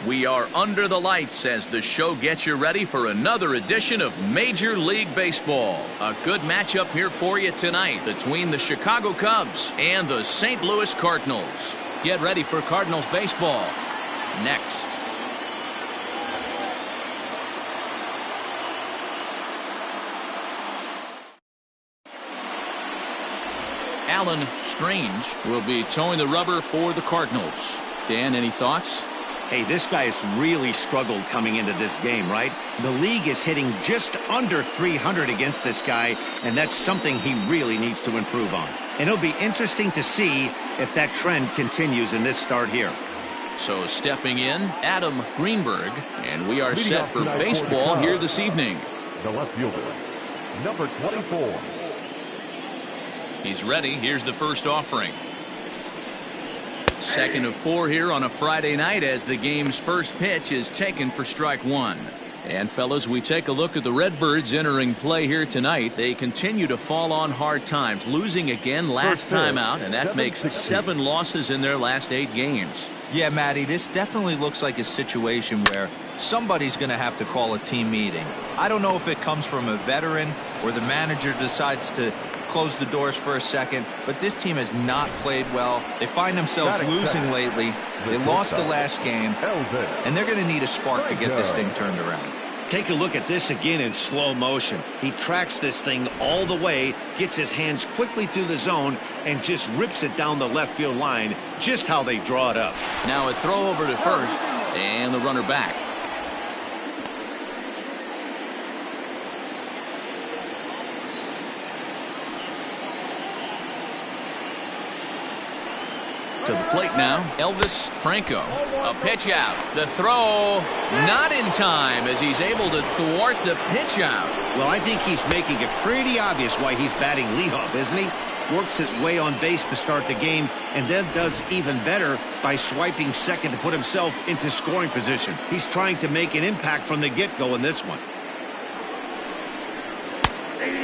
We are under the lights as the show gets you ready for another edition of Major League Baseball. A good matchup here for you tonight between the Chicago Cubs and the St. Louis Cardinals. Get ready for Cardinals baseball next. Alan Strange will be towing the rubber for the Cardinals. Dan, any thoughts? Hey, this guy has really struggled coming into this game, right? The league is hitting just under 300 against this guy, and that's something he really needs to improve on. And it'll be interesting to see if that trend continues in this start here. So stepping in, Adam Greenberg, and we are set for baseball here this evening. The left fielder, number 24. He's ready. Here's the first offering. Second of 4 here on a Friday night as the game's first pitch is taken for strike one. And fellas, we take a look at the Redbirds entering play here tonight. They continue to fall on hard times, losing again last time out, and that makes 7 losses in their last 8 games. Yeah, Matty, this definitely looks like a situation where somebody's going to have to call a team meeting. I don't know if it comes from a veteran or the manager decides to close the doors for a second, but this team has not played well. They find themselves losing lately. They lost the last game, and they're going to need a spark to get this thing turned around. Take a look at this again in slow motion. He tracks this thing all the way, gets his hands quickly through the zone, and just rips it down the left field line, just how they draw it up. Now a throw over to first, and the runner back. To the plate now, Elvis Franco. A pitch out. The throw not in time as he's able to thwart the pitch out. Well, I think he's making it pretty obvious why he's batting leadoff, isn't he? Works his way on base to start the game and then does even better by swiping second to put himself into scoring position. He's trying to make an impact from the get-go in this one.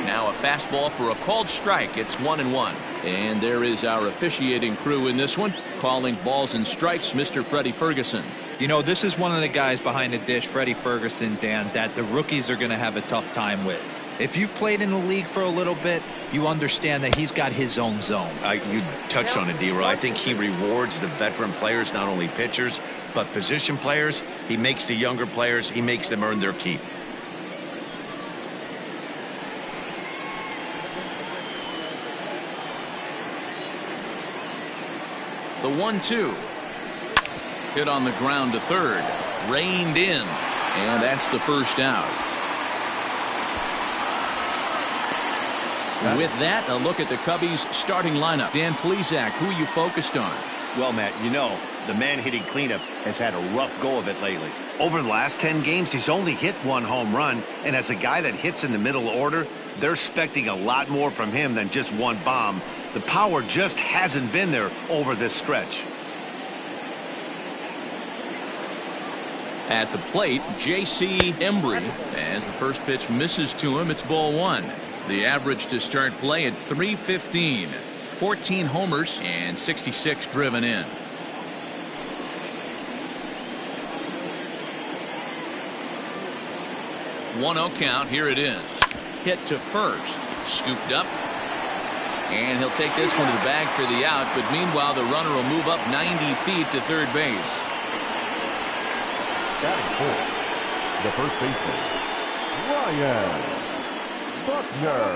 Now a fastball for a called strike. It's 1-1. And there is our officiating crew in this one, calling balls and strikes, Mr. Freddie Ferguson. You know, this is one of the guys behind the dish, Freddie Ferguson, Dan, that the rookies are going to have a tough time with. If you've played in the league for a little bit, you understand that he's got his own zone. You touched on it, D-Roy. I think he rewards the veteran players, not only pitchers, but position players. He makes the younger players, he makes them earn their keep. The 1-2. Hit on the ground to third. Reined in. And that's the first out. With that, a look at the Cubbies' starting lineup. Dan Plesac, who you focused on? Well, Matt, you know, the man hitting cleanup has had a rough go of it lately. Over the last 10 games, he's only hit 1 home run. And as a guy that hits in the middle order, they're expecting a lot more from him than just 1 bomb. The power just hasn't been there over this stretch. At the plate, J.C. Embry, as the first pitch misses to him, it's ball 1. The average to start play at .315. 14 homers and 66 driven in. 1-0 count. Here it is. Hit to first. Scooped up. And he'll take this one to the bag for the out. But meanwhile, the runner will move up 90 feet to third base. Batting fourth, the first baseman, Ryan Buckner.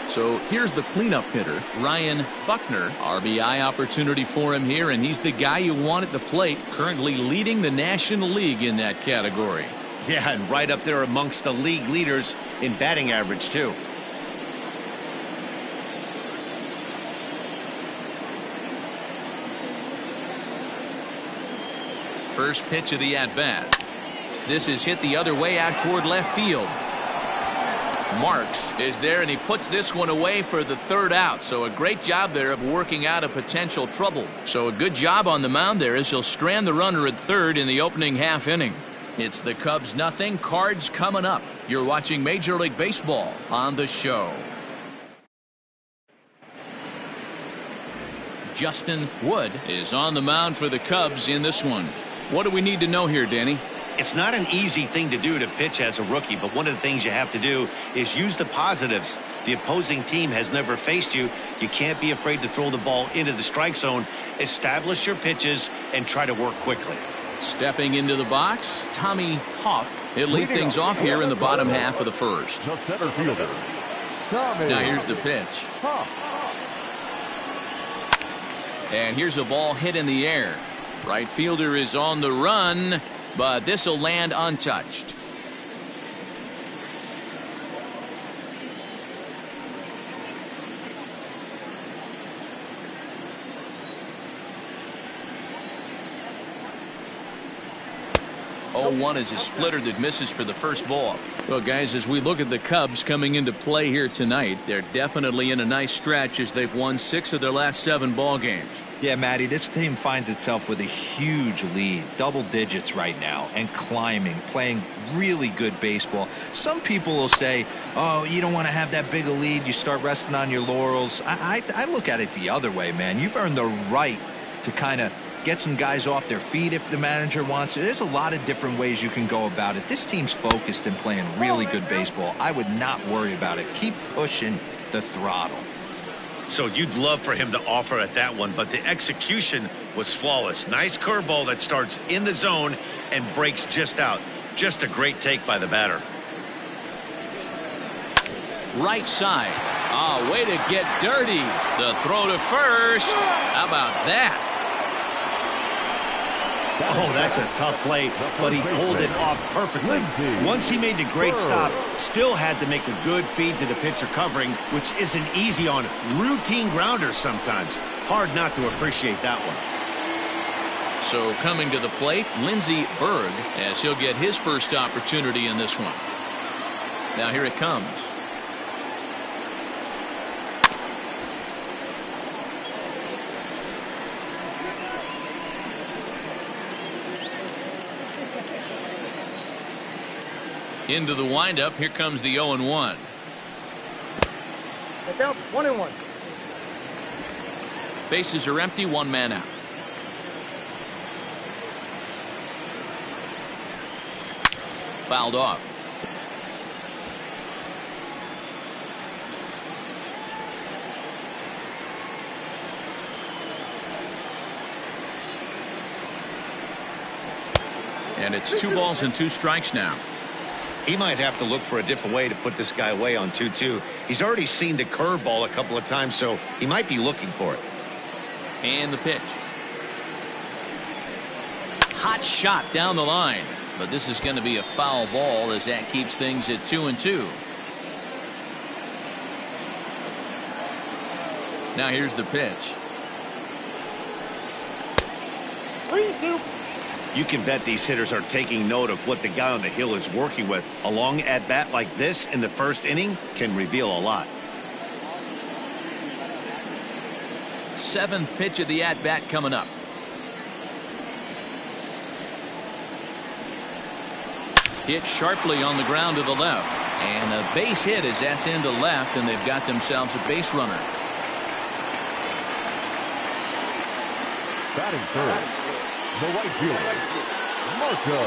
So here's the cleanup hitter, Ryan Buckner. RBI opportunity for him here, and he's the guy you want at the plate, currently leading the National League in that category. Yeah, and right up there amongst the league leaders in batting average, too. First pitch of the at-bat. This is hit the other way out toward left field. Marks is there, and he puts this one away for the third out. So a great job there of working out a potential trouble. So a good job on the mound there as he'll strand the runner at third in the opening half inning. It's the Cubs nothing, Cards coming up. You're watching Major League Baseball on the show. Justin Wood is on the mound for the Cubs in this one. What do we need to know here, Danny? It's not an easy thing to do to pitch as a rookie, but one of the things you have to do is use the positives. The opposing team has never faced you. You can't be afraid to throw the ball into the strike zone. Establish your pitches and try to work quickly. Stepping into the box, Tommy Hoff. He'll lead things off here in the bottom half of the first. The center fielder, Tommy. Now here's the pitch. And here's a ball hit in the air. Right fielder is on the run, but this will land untouched. One is a splitter that misses for the first ball. Well, guys, as we look at the Cubs coming into play here tonight, they're definitely in a nice stretch as they've won 6 of their last 7 ball games. Yeah, Matty, this team finds itself with a huge lead, double digits right now, and climbing, playing really good baseball. Some people will say, oh, you don't want to have that big a lead, you start resting on your laurels. I look at it the other way, man. You've earned the right to kind of get some guys off their feet if the manager wants to. There's a lot of different ways you can go about it. This team's focused and playing really good baseball. I would not worry about it. Keep pushing the throttle. So you'd love for him to offer at that one, but the execution was flawless. Nice curveball that starts in the zone and breaks just out. Just a great take by the batter. Right side. Way to get dirty. The throw to first. How about that? Oh, that's a tough play, but he pulled it off perfectly. Once he made the great stop, still had to make a good feed to the pitcher covering, which isn't easy on routine grounders sometimes. Hard not to appreciate that one. So coming to the plate, Lindsey Berg, as he'll get his first opportunity in this one. Now here it comes. Into the windup. Here comes the 0-1. Down 1-1. Bases are empty. 1 man out. Fouled off. And it's 2 balls and 2 strikes now. He might have to look for a different way to put this guy away on 2-2. He's already seen the curveball a couple of times, so he might be looking for it. And the pitch. Hot shot down the line, but this is going to be a foul ball as that keeps things at 2-2. Now here's the pitch. 3-2. You can bet these hitters are taking note of what the guy on the hill is working with. A long at bat like this in the first inning can reveal a lot. 7th pitch of the at bat coming up. Hit sharply on the ground to the left, and a base hit as that's into left, and they've got themselves a base runner. Batting third, the right fielder, Marco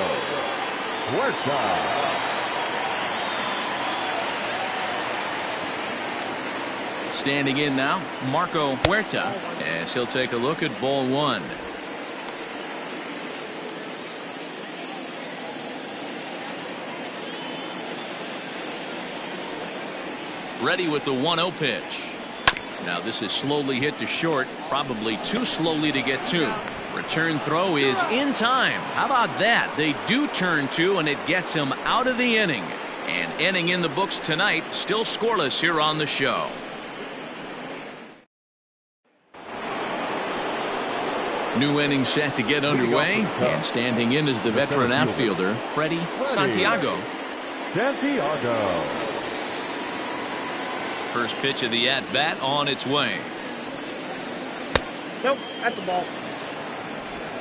Huerta. Standing in now, Marco Huerta, as he'll take a look at ball 1. Ready with the 1-0 pitch. Now this is slowly hit to short, probably too slowly to get to. Return throw is in time. How about that? They do turn 2, and it gets him out of the inning. And inning in the books tonight, still scoreless here on the show. New inning set to get underway, and standing in is the veteran outfielder, Freddie Santiago. First pitch of the at-bat on its way. Nope, that's the ball.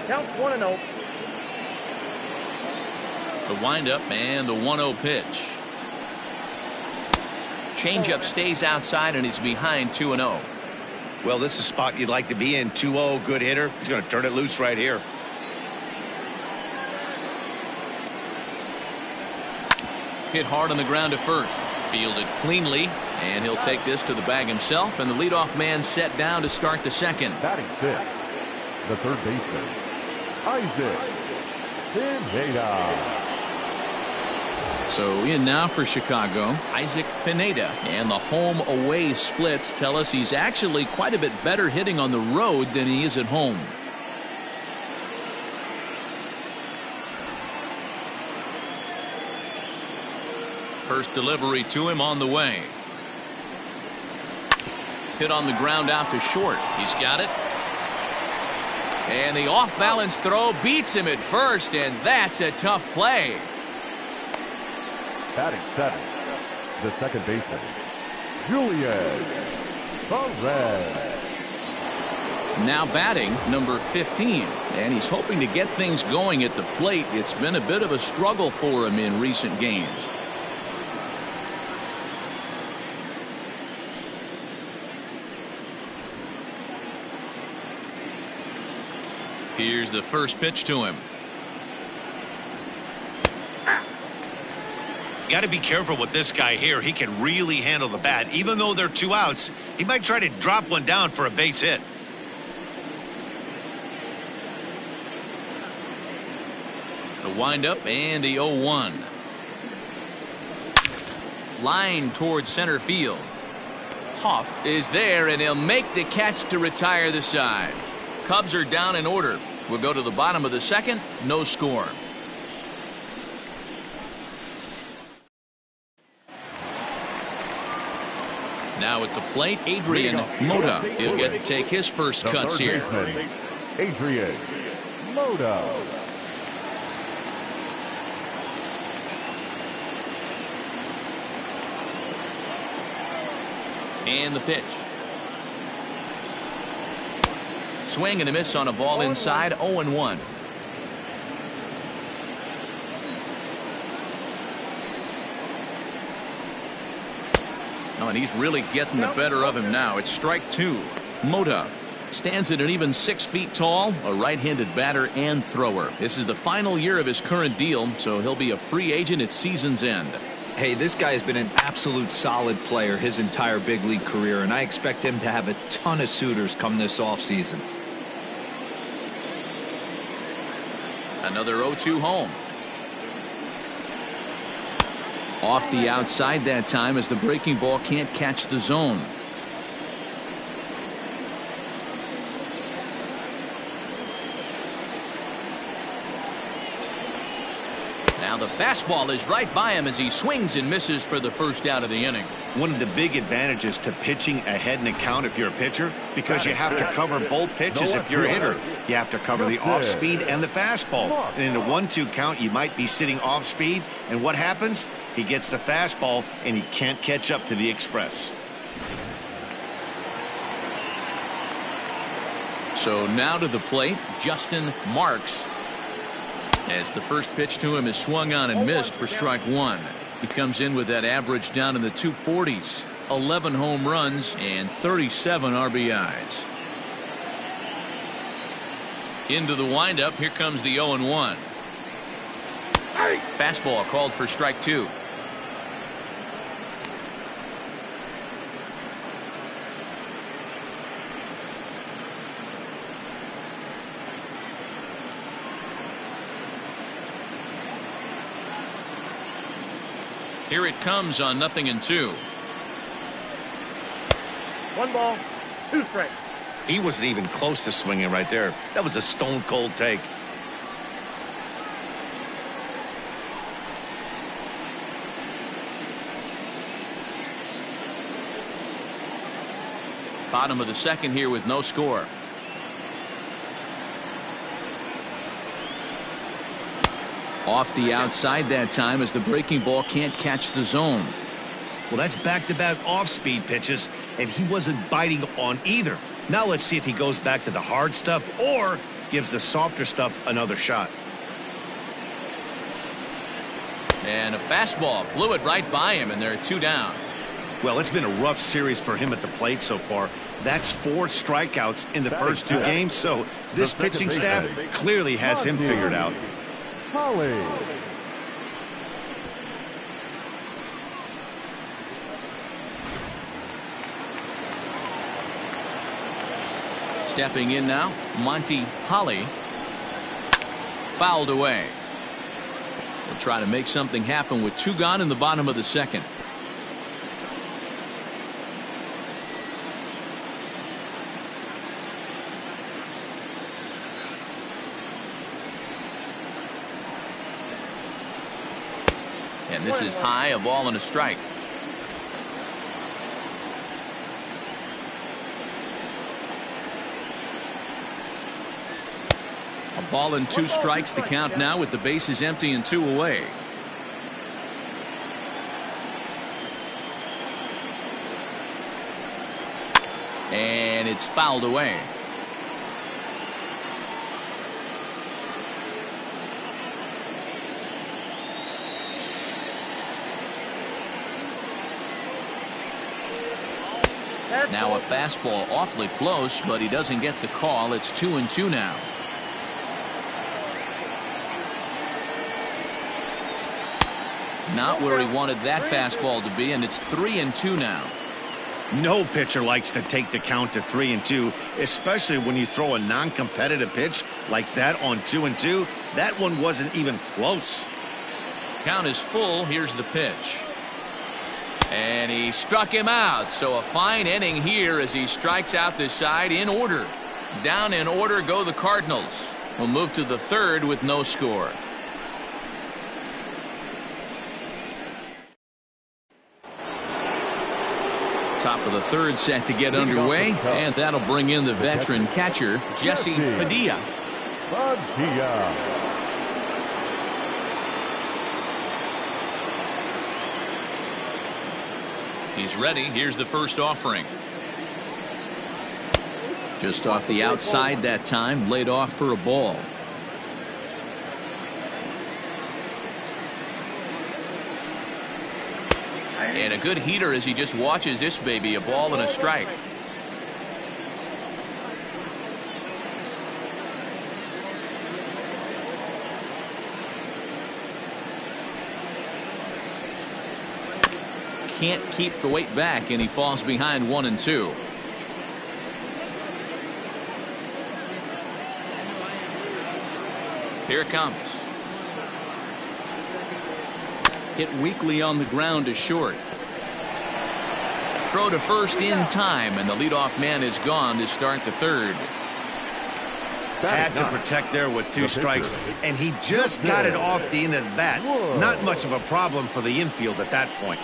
Count 1-0. The windup and the 1-0 pitch. Changeup stays outside and is behind 2-0. Well, this is a spot you'd like to be in. 2-0, good hitter. He's going to turn it loose right here. Hit hard on the ground to first. Fielded cleanly, and he'll take this to the bag himself, and the leadoff man set down to start the second. Batting fifth, the third baseman, Isaac Pineda. So in now for Chicago, Isaac Pineda. And the home-away splits tell us he's actually quite a bit better hitting on the road than he is at home. First delivery to him on the way. Hit on the ground out to short. He's got it. And the off-balance throw beats him at first, and that's a tough play. Batting seventh, the second baseman, Julian Perez. Now batting number 15, and he's hoping to get things going at the plate. It's been a bit of a struggle for him in recent games. Here's the first pitch to him. Got to be careful with this guy here. He can really handle the bat. Even though there are 2 outs, he might try to drop one down for a base hit. The windup and the 0-1. Line towards center field. Hoff is there, and he'll make the catch to retire the side. Cubs are down in order. We'll go to the bottom of the second. No score. Now at the plate, Adrian Mota. He'll get to take his first cuts here. Adrian Mota. And the pitch. Swing and a miss on a ball inside. 0-1. Oh, and he's really getting the better of him now. It's strike 2. Mota stands at an even 6 feet tall, a right-handed batter and thrower. This is the final year of his current deal, so he'll be a free agent at season's end. Hey, this guy has been an absolute solid player his entire big league career, and I expect him to have a ton of suitors come this offseason. Another 0-2 home. Off the outside that time as the breaking ball can't catch the zone. Now the fastball is right by him as he swings and misses for the first out of the inning. One of the big advantages to pitching ahead in the count if you're a pitcher, because you have to cover both pitches if you're a hitter. You have to cover the off speed and the fastball. And in a 1-2 count, you might be sitting off speed, and what happens? He gets the fastball and he can't catch up to the express. So now to the plate, Justin Marks. As the first pitch to him is swung on and missed for strike 1. He comes in with that average down in the 240s. 11 home runs and 37 RBIs. Into the windup. Here comes the 0-1. Fastball called for strike 2. Here it comes on 0-2. 1 ball, 2 strikes. He wasn't even close to swinging right there. That was a stone cold take. Bottom of the second here with no score. Off the outside that time as the breaking ball can't catch the zone. Well, that's back-to-back off-speed pitches, and he wasn't biting on either. Now let's see if he goes back to the hard stuff or gives the softer stuff another shot. And a fastball blew it right by him, and there are 2 down. Well, it's been a rough series for him at the plate so far. That's 4 strikeouts in the first 2 games, so this pitching staff clearly has him figured out. Holly. Stepping in now, Monty Holly. Fouled away. They'll try to make something happen with 2 gone in the bottom of the second. And this is high, a ball and a strike. A ball and 2 strikes, the count now with the bases empty and 2 away. And it's fouled away. Now a fastball awfully close, but he doesn't get the call. It's 2-2 now. Not where he wanted that fastball to be, and it's 3-2 now. No pitcher likes to take the count to 3-2, especially when you throw a non-competitive pitch like that on 2-2. That one wasn't even close. Count is full. Here's the pitch. And he struck him out. So a fine inning here as he strikes out this side in order. Down in order go the Cardinals. We'll move to the third with no score. Top of the third set to get underway, and that'll bring in the veteran catcher, Jesse Padilla. He's ready. Here's the first offering. Just off the outside that time, laid off for a ball. And a good heater as he just watches this baby, a ball and a strike. Can't keep the weight back, and he falls behind 1-2. Here it comes. Hit weakly on the ground to short. Throw to first in time, and the leadoff man is gone to start the third. Had to protect there with 2 strikes, and he just got it off the end of the bat. Not much of a problem for the infield at that point.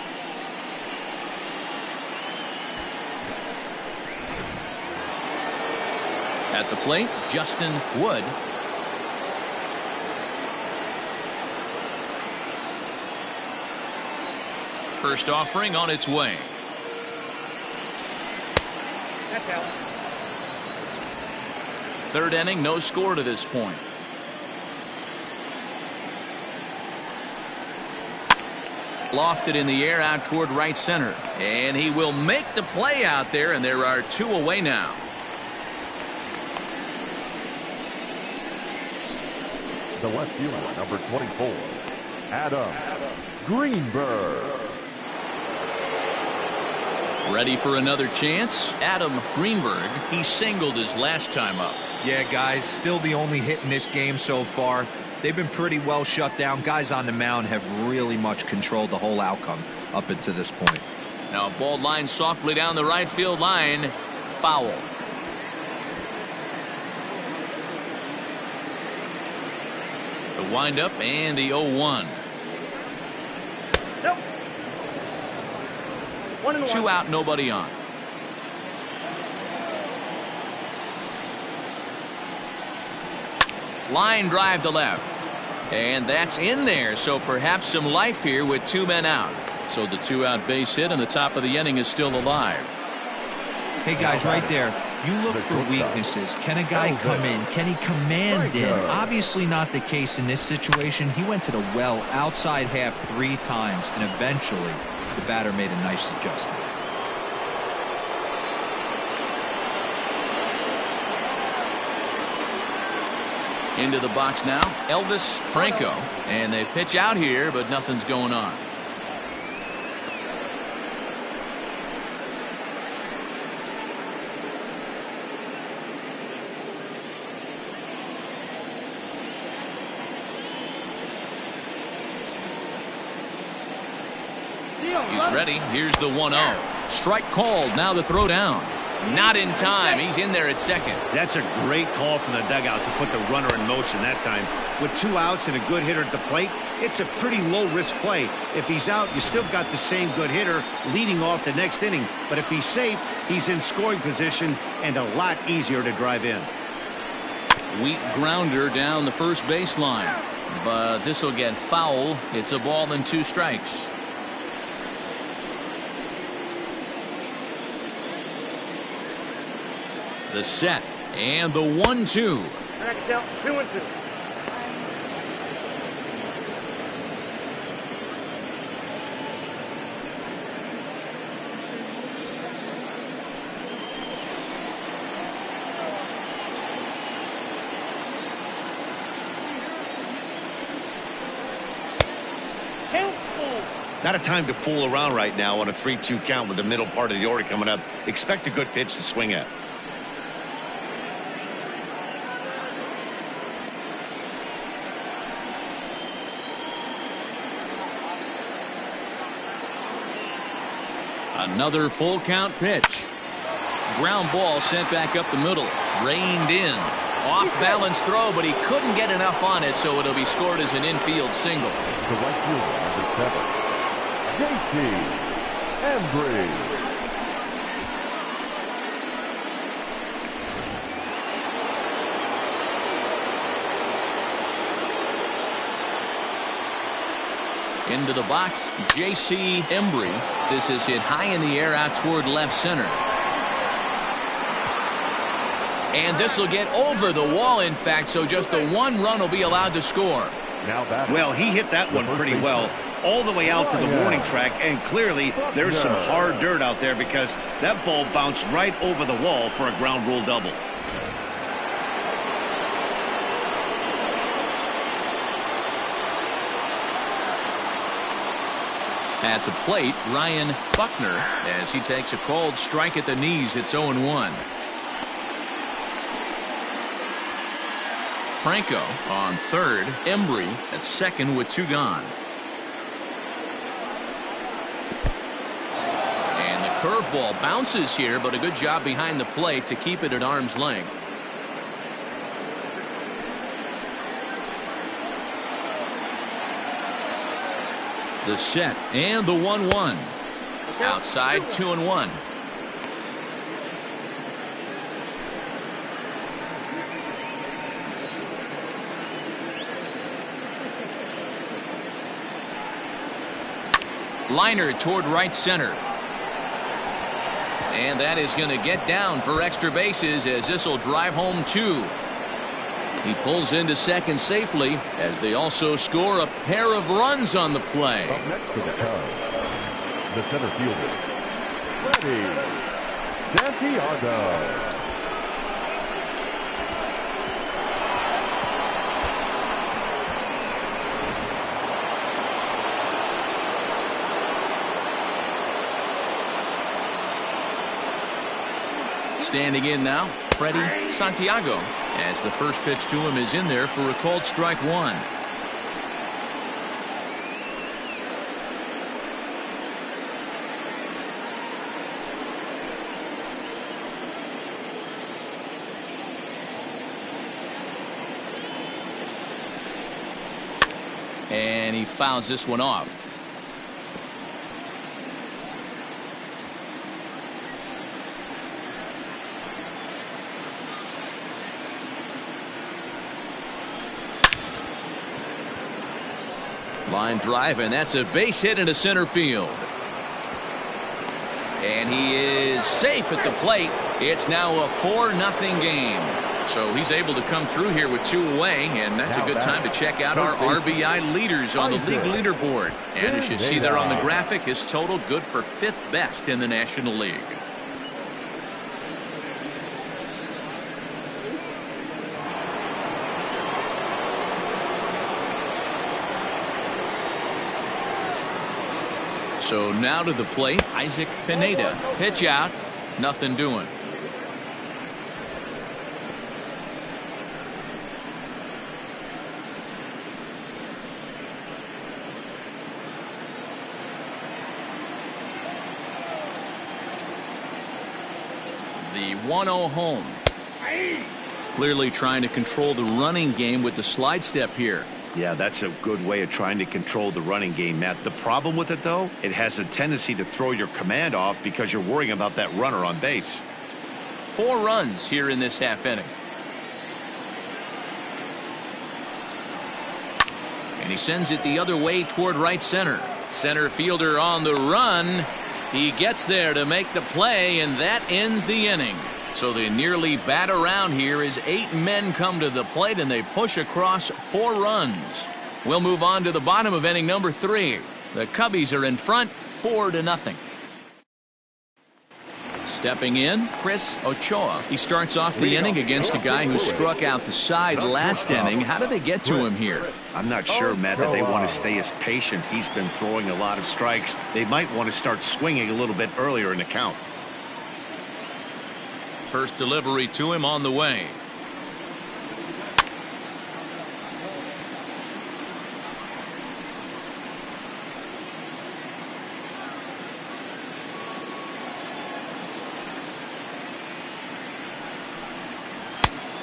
At the plate, Justin Wood. First offering on its way. Third inning, no score to this point. Lofted in the air out toward right center. And he will make the play out there, and there are 2 away now. The left fielder, number 24, Adam Greenberg. Ready for another chance? Adam Greenberg. He singled his last time up. Yeah, guys, still the only hit in this game so far. They've been pretty well shut down. Guys on the mound have really much controlled the whole outcome up until this point. Now a ball line softly down the right field line. Foul. The windup and the 0-1. Nope. 2 out, nobody on. Line drive to left. And that's in there, so perhaps some life here with 2 men out. So the 2-out base hit, and the top of the inning is still alive. Hey, guys, right there. You look for weaknesses. Can a guy come in? Can he command in? Obviously not the case in this situation. He went to the well outside half 3 times, and eventually the batter made a nice adjustment. Into the box now, Elvis Franco. And they pitch out here, but nothing's going on. He's ready. Here's the 1-0. Strike called. Now the throw down. Not in time. He's in there at second. That's a great call from the dugout to put the runner in motion that time. With 2 outs and a good hitter at the plate, it's a pretty low-risk play. If he's out, you still got the same good hitter leading off the next inning. But if he's safe, he's in scoring position and a lot easier to drive in. Weak grounder down the first baseline. But this will get foul. It's a ball and 2 strikes. The set and the 1-2. Next count, 2-2. Not a time to fool around right now on a 3-2 count with the middle part of the order coming up. Expect a good pitch to swing at. Another full count pitch. Ground ball sent back up the middle. Reined in. Off balance throw, but he couldn't get enough on it, so it'll be scored as an infield single. The right fielder, number 7, JT Embry. Into the box, J.C. Embry. This is hit high in the air out toward left center. And this will get over the wall, in fact, so just the 1 run will be allowed to score. Well, he hit that one pretty well all the way out to the warning track, and clearly there's some hard dirt out there because that ball bounced right over the wall for a ground rule double. At the plate, Ryan Buckner, as he takes a called strike at the knees. It's 0-1. Franco on third. Embry at second with 2 gone. And the curveball bounces here, but a good job behind the plate to keep it at arm's length. The set and the 1-1. Outside 2-1. Liner toward right center. And that is going to get down for extra bases as this will drive home 2. He pulls into second safely as they also score a pair of runs on the play. Up next to the Cubs, the center fielder, Freddie Santiago. Standing in now, Freddie Santiago, as the first pitch to him is in there for a called strike 1. And he fouls this one off. Line drive, and that's a base hit into center field. And he is safe at the plate. It's now a 4-0 game. So he's able to come through here with 2 away, and that's a good time to check out our RBI leaders on the league leaderboard. And as you see there on the graphic, his total good for 5th best in the National League. So now to the plate, Isaac Pineda. Pitch out, nothing doing. 1-0 home. Clearly trying to control the running game with the slide step here. Yeah, that's a good way of trying to control the running game, Matt. The problem with it, though, it has a tendency to throw your command off because you're worrying about that runner on base. 4 runs here in this half inning. And he sends it the other way toward right center. Center fielder on the run. He gets there to make the play, and that ends the inning. So they nearly bat around here as 8 men come to the plate, and they push across 4 runs. We'll move on to the bottom of inning number 3. The Cubbies are in front 4-0. Stepping in, Chris Ochoa. He starts off the inning against a guy who struck out the side last inning. How did they get to him here? I'm not sure, Matt, that they want to stay as patient. He's been throwing a lot of strikes. They might want to start swinging a little bit earlier in the count. First delivery to him on the way.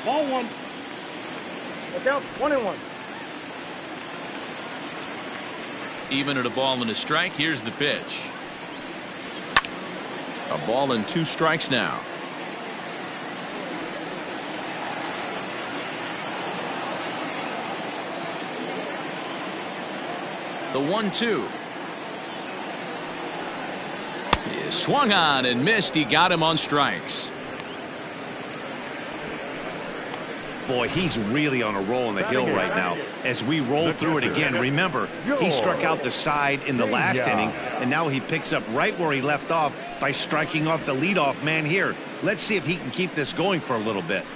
Ball 1. Look out, 1-1. Even at a ball and a strike, here's the pitch. A ball and 2 strikes now. The 1-2 is swung on and missed. He got him on strikes. Boy, he's really on a roll on the hill right now. As we roll through it again, remember, he struck out the side in the last inning, and now he picks up right where he left off by striking off the leadoff man here. Let's see if he can keep this going for a little bit.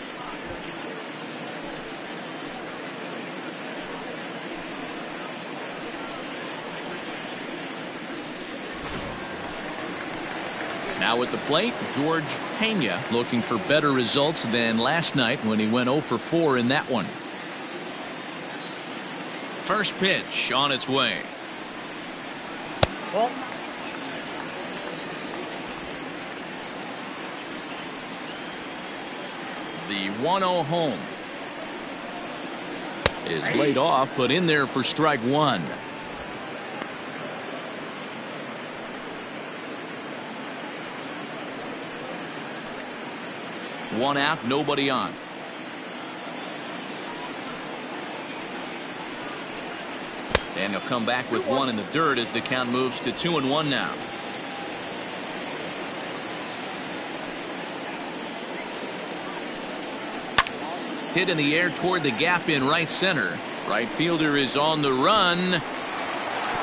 Now at the plate, George Pena, looking for better results than last night when he went 0 for 4 in that one. First pitch on its way. Ball. The 1-0 home is laid off, but in there for strike 1. One out, nobody on. And he'll come back with 1 in the dirt as the count moves to 2-1 now. Hit in the air toward the gap in right center. Right fielder is on the run.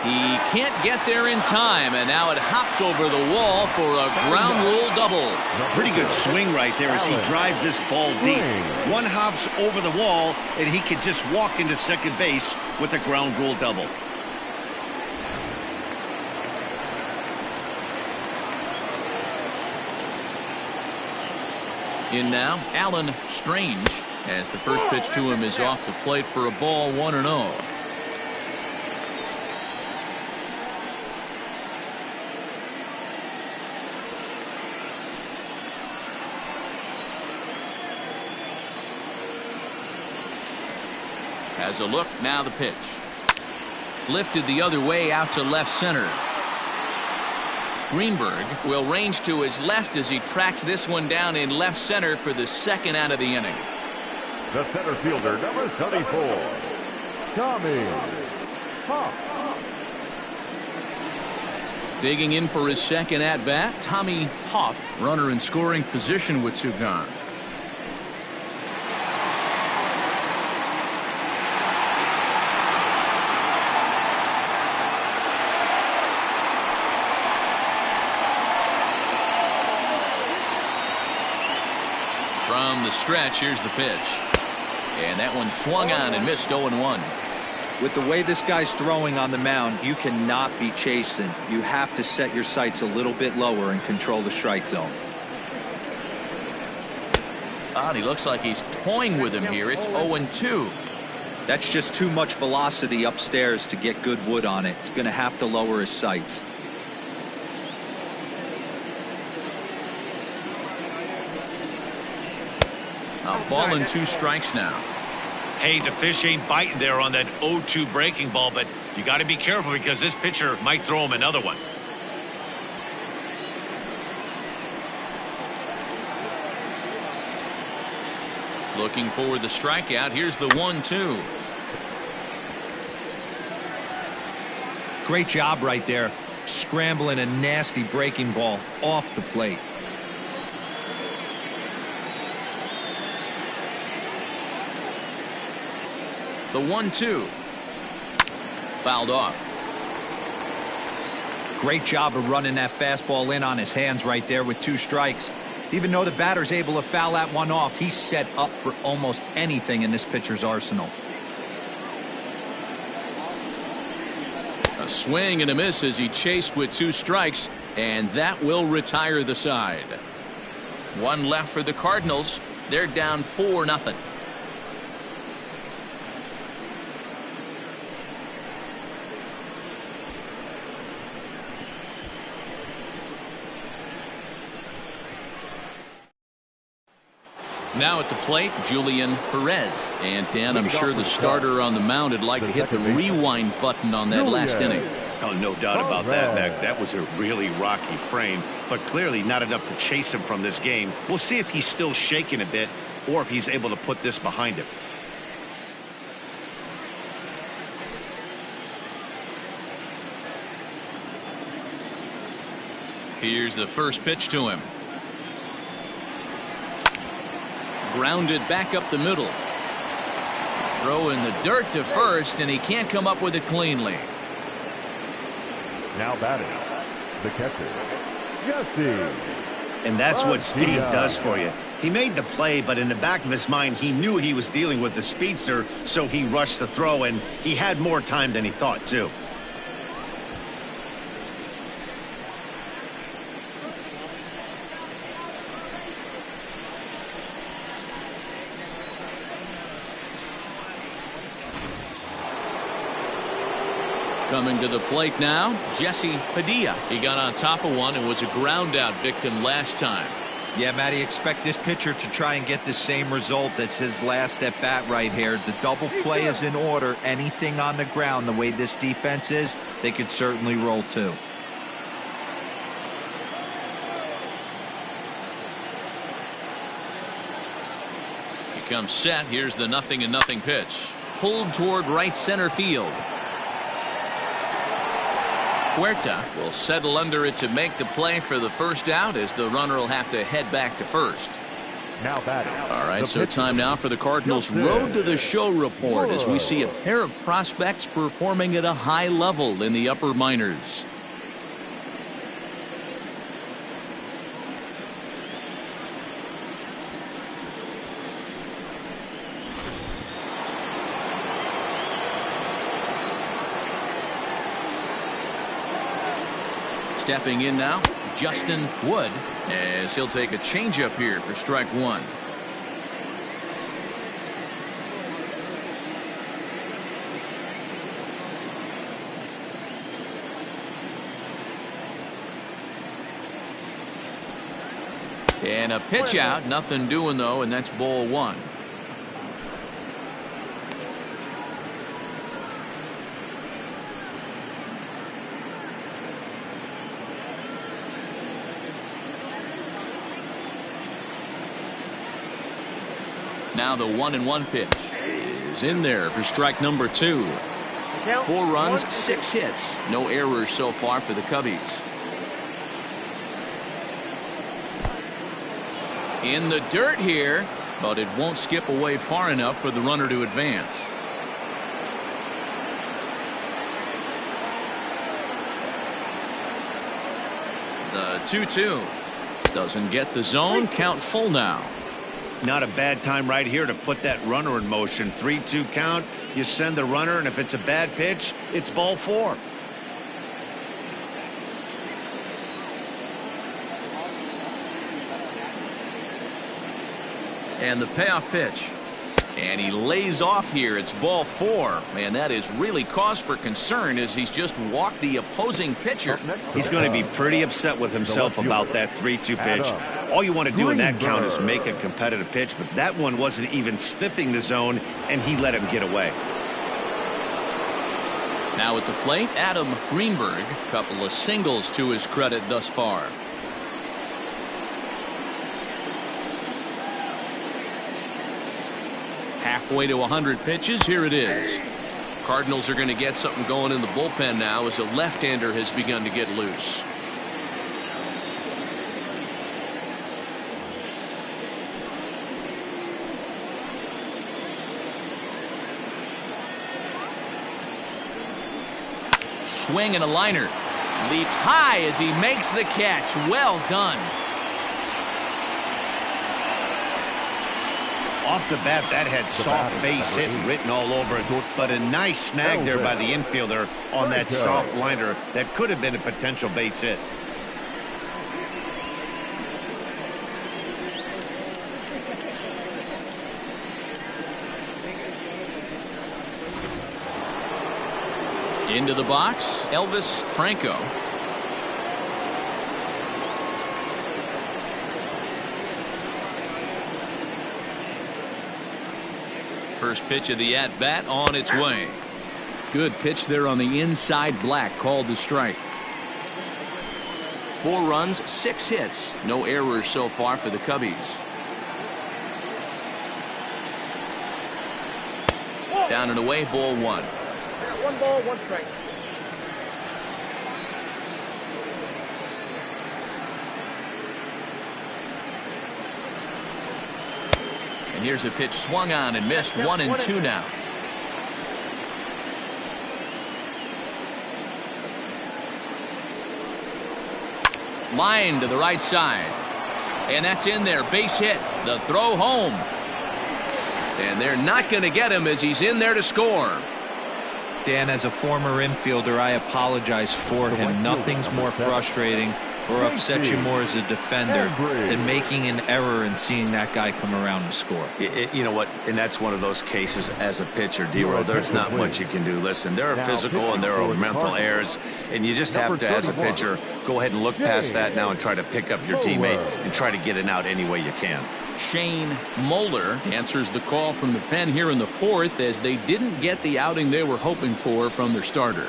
He can't get there in time, and now it hops over the wall for a ground rule double. Pretty good swing right there as he drives this ball deep. 1 hops over the wall, and he can just walk into second base with a ground rule double. In now, Alan Strange, as the first pitch to him is off the plate for a ball, 1-0. Has a look, now the pitch. Lifted the other way out to left center. Greenberg will range to his left as he tracks this one down in left center for the 2nd out of the inning. The center fielder, number 34, Tommy Hoff. Digging in for his 2nd at bat, Tommy Hoff, runner in scoring position with 2 gone. From the stretch, here's the pitch. And that one swung on and missed 0-1. With the way this guy's throwing on the mound, you cannot be chasing. You have to set your sights a little bit lower and control the strike zone. He looks like he's toying with him here. It's 0-2. That's just too much velocity upstairs to get good wood on it. It's going to have to lower his sights. A ball and 2 strikes now. Hey, the fish ain't biting there on that 0-2 breaking ball, but you got to be careful because this pitcher might throw him another one. Looking for the strikeout. Here's the 1-2. Great job right there, scrambling a nasty breaking ball off the plate. The 1-2. Fouled off. Great job of running that fastball in on his hands right there with 2 strikes. Even though the batter's able to foul that one off, he's set up for almost anything in this pitcher's arsenal. A swing and a miss as he chased with 2 strikes, and that will retire the side. 1 left for the Cardinals. They're down 4-0. Now at the plate, Julian Perez. And Dan, I'm sure the starter on the mound would like to hit the rewind button on that last inning. Oh, no doubt about that, Mac. That was a really rocky frame, but clearly not enough to chase him from this game. We'll see if he's still shaking a bit or if he's able to put this behind him. Here's the first pitch to him. Grounded back up the middle. Throw in the dirt to first, and he can't come up with it cleanly. Now batting, the catcher, Jesse. And that's what speed does for you. He made the play, but in the back of his mind, he knew he was dealing with the speedster, so he rushed the throw, and he had more time than he thought, too. Coming to the plate now, Jesse Padilla. He got on top of one and was a ground out victim last time. Yeah, Matty, expect this pitcher to try and get the same result. That's his last at bat right here. The double play is in order. Anything on the ground, the way this defense is, they could certainly roll too. He comes set. Here's the 0-0 pitch. Pulled toward right center field. Huerta will settle under it to make the play for the first out, as the runner will have to head back to first. Now batting. All right, so time now for the Cardinals Road to the Show report, as we see a pair of prospects performing at a high level in the upper minors. Stepping in now, Justin Wood, as he'll take a changeup here for strike 1. And a pitch out, nothing doing though, and that's ball 1. Now the 1-1 pitch is in there for strike number 2. 4 runs, 6 hits. No errors so far for the Cubbies. In the dirt here, but it won't skip away far enough for the runner to advance. The 2-2 doesn't get the zone. Count full now. Not a bad time right here to put that runner in motion. 3-2 count. You send the runner, and if it's a bad pitch, it's ball 4. And the payoff pitch. And he lays off here. It's ball 4. Man, that is really cause for concern as he's just walked the opposing pitcher. He's going to be pretty upset with himself about that 3-2 pitch. All you want to do in that count is make a competitive pitch, but that one wasn't even sniffing the zone, and he let him get away. Now at the plate, Adam Greenberg. Couple of singles to his credit thus far. Halfway to 100 pitches. Here it is. Cardinals are going to get something going in the bullpen now as a left-hander has begun to get loose. Swing and a liner. Leaps high as he makes the catch. Well done. Off the bat, that had soft base hit written all over it, but a nice snag there by the infielder on that soft liner that could have been a potential base hit. Into the box, Elvis Franco. First pitch of the at-bat on its way. Good pitch there on the inside. Black called the strike. 4 runs, 6 hits. No errors so far for the Cubbies. Down and away, ball 1. 1 ball, 1 strike. And here's a pitch swung on and missed. 1-2 now. Line to the right side. And that's in there. Base hit. The throw home. And they're not going to get him as he's in there to score. Dan, as a former infielder, I apologize for him. Nothing's more frustrating or upsets you more as a defender than making an error and seeing that guy come around to score. You know what? And that's one of those cases as a pitcher, D-Roll. There's not much you can do. Listen, there are physical and there are mental errors, and you just have to, as a pitcher, go ahead and look past that now and try to pick up your teammate and try to get it out any way you can. Shane Moeller answers the call from the pen here in the 4th as they didn't get the outing they were hoping for from their starter.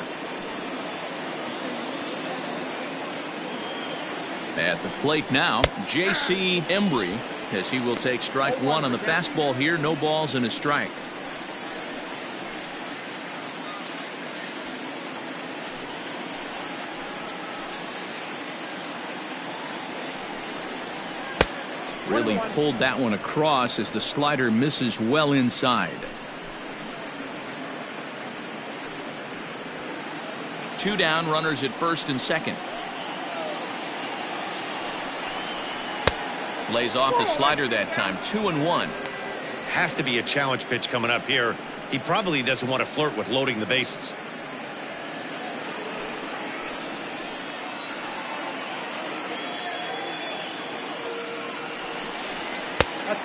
At the plate now, J.C. Embry, as he will take strike 1 on the fastball here. No balls and a strike. Really pulled that one across as the slider misses well inside. 2 down, runners at first and second. Lays off the slider that time. 2-1. Has to be a challenge pitch coming up here. He probably doesn't want to flirt with loading the bases.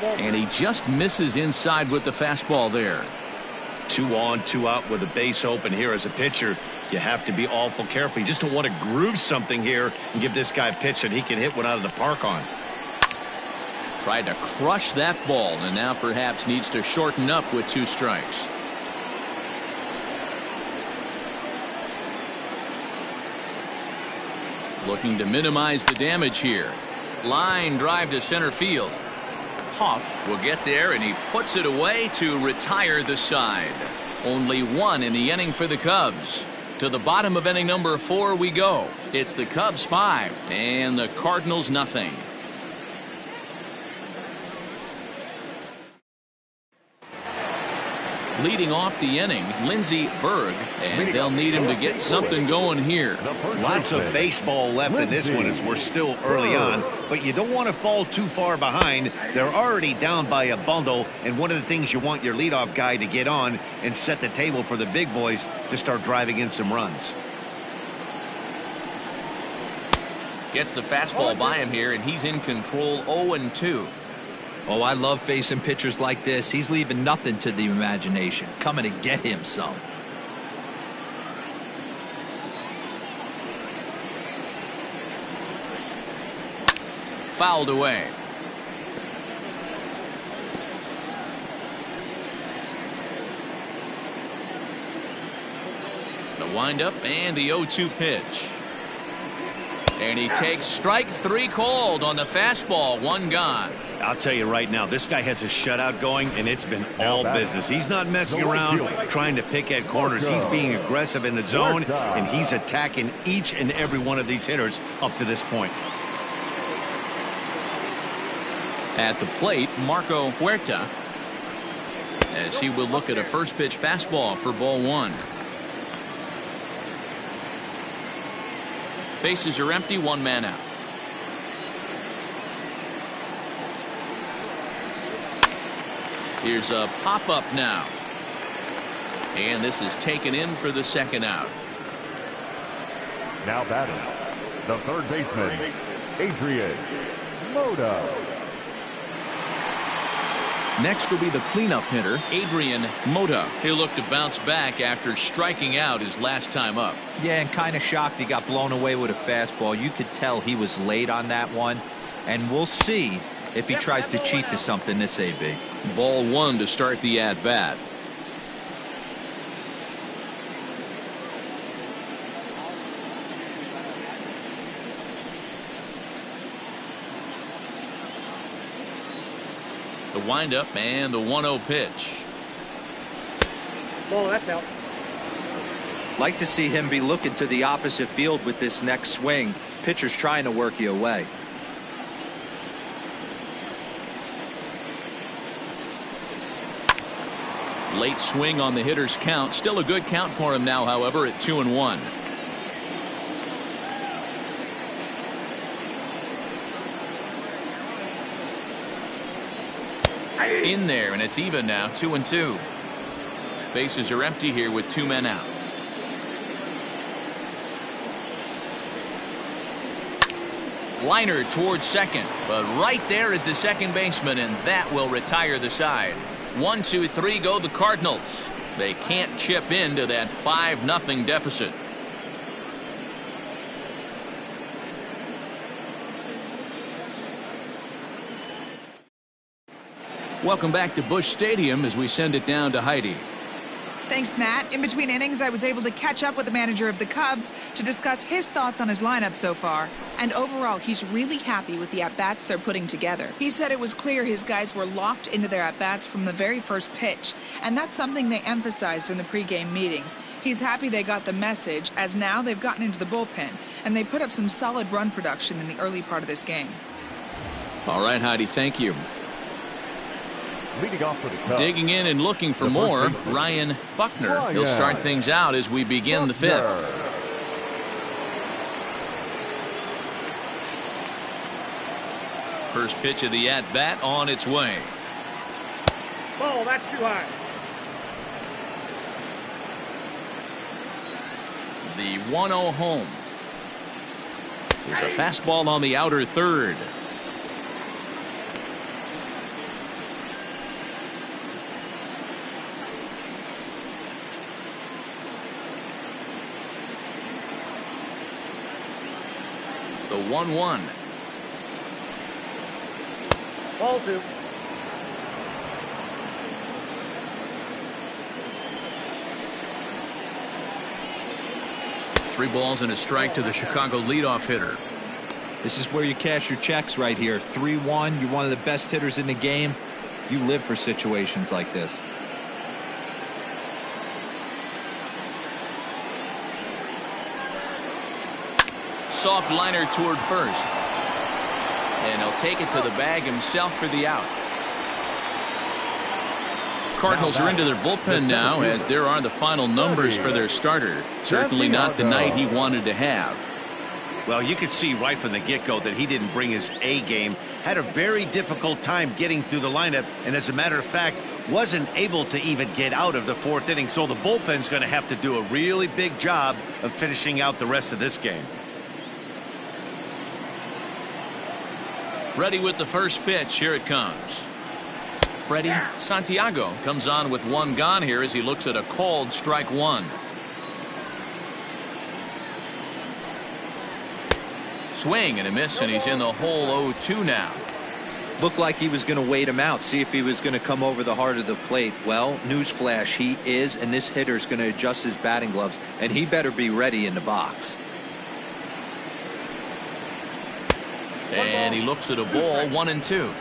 And he just misses inside with the fastball there. 2 on, 2 out with a base open here. As a pitcher, you have to be awful careful. You just don't want to groove something here and give this guy a pitch that he can hit one out of the park on. Tried to crush that ball and now perhaps needs to shorten up with 2 strikes. Looking to minimize the damage here. Line drive to center field. Huff will get there and he puts it away to retire the side. Only 1 in the inning for the Cubs. To the bottom of inning number 4 we go. It's the Cubs 5 and the Cardinals nothing. Leading off the inning, Lindsey Berg, and they'll need him to get something going here. Lots of baseball left in this one as we're still early on, but you don't want to fall too far behind. They're already down by a bundle, and one of the things you want your leadoff guy to get on and set the table for the big boys to start driving in some runs. Gets the fastball by him here, and he's in control. 0-2. Oh, I love facing pitchers like this. He's leaving nothing to the imagination. Coming to get him some. Fouled away. The windup and the 0-2 pitch. And he takes strike 3 called on the fastball. 1 gone. I'll tell you right now, this guy has a shutout going, and it's been all business. He's not messing around trying to pick at corners. He's being aggressive in the zone, and he's attacking each and every one of these hitters up to this point. At the plate, Marco Huerta, as he will look at a first pitch fastball for ball 1. Bases are empty, 1 man out. Here's a pop-up now. And this is taken in for the 2nd out. Now batting, the third baseman, Adrian Moda. Next will be the cleanup hitter, Adrian Moda. He'll look to bounce back after striking out his last time up. Yeah, and kind of shocked he got blown away with a fastball. You could tell he was late on that one. And we'll see if he tries to cheat to something this AB. Ball 1 to start the at-bat. The windup and the 1-0 pitch. Ball, that's out. Like to see him be looking to the opposite field with this next swing. Pitcher's trying to work you away. Late swing on the hitter's count. Still a good count for him now, however, at 2-1. In there, and it's even now, 2-2. Bases are empty here with 2 men out. Liner towards second, but right there is the second baseman, and that will retire the side. 1, 2, 3 go the Cardinals. They can't chip into that 5-0 deficit. Welcome back to Busch Stadium as we send it down to Heidi. Thanks, Matt. In between innings, I was able to catch up with the manager of the Cubs to discuss his thoughts on his lineup so far. And overall, he's really happy with the at-bats they're putting together. He said it was clear his guys were locked into their at-bats from the very first pitch. And that's something they emphasized in the pregame meetings. He's happy they got the message, as now they've gotten into the bullpen. And they put up some solid run production in the early part of this game. All right, Heidi, thank you. Leading off for the Cubs. Digging in and looking for more, Ryan Buckner. He'll start things out as we begin the 5th. First pitch of the at-bat on its way. Ball, that's too high. The 1-0 home is a fastball on the outer third. The 1-1. Ball 2. Three balls and a strike to the Chicago leadoff hitter. This is where you cash your checks right here. 3-1. You're one of the best hitters in the game. You live for situations like this. Soft liner toward first. And he'll take it to the bag himself for the out. Cardinals are into their bullpen now, as there are the final numbers for their starter. Certainly not the night he wanted to have. Well, you could see right from the get-go that he didn't bring his A game. Had a very difficult time getting through the lineup, and as a matter of fact, wasn't able to even get out of the 4th inning. So the bullpen's going to have to do a really big job of finishing out the rest of this game. Ready with the first pitch. Here it comes. Freddie Santiago comes on with one gone here as he looks at a called strike one. Swing and a miss, and he's in the hole 0-2 now. Looked like he was going to wait him out, see if he was going to come over the heart of the plate. Well, newsflash, he is, and this hitter's going to adjust his batting gloves, and he better be ready in the box. And he looks at a ball, 1-2.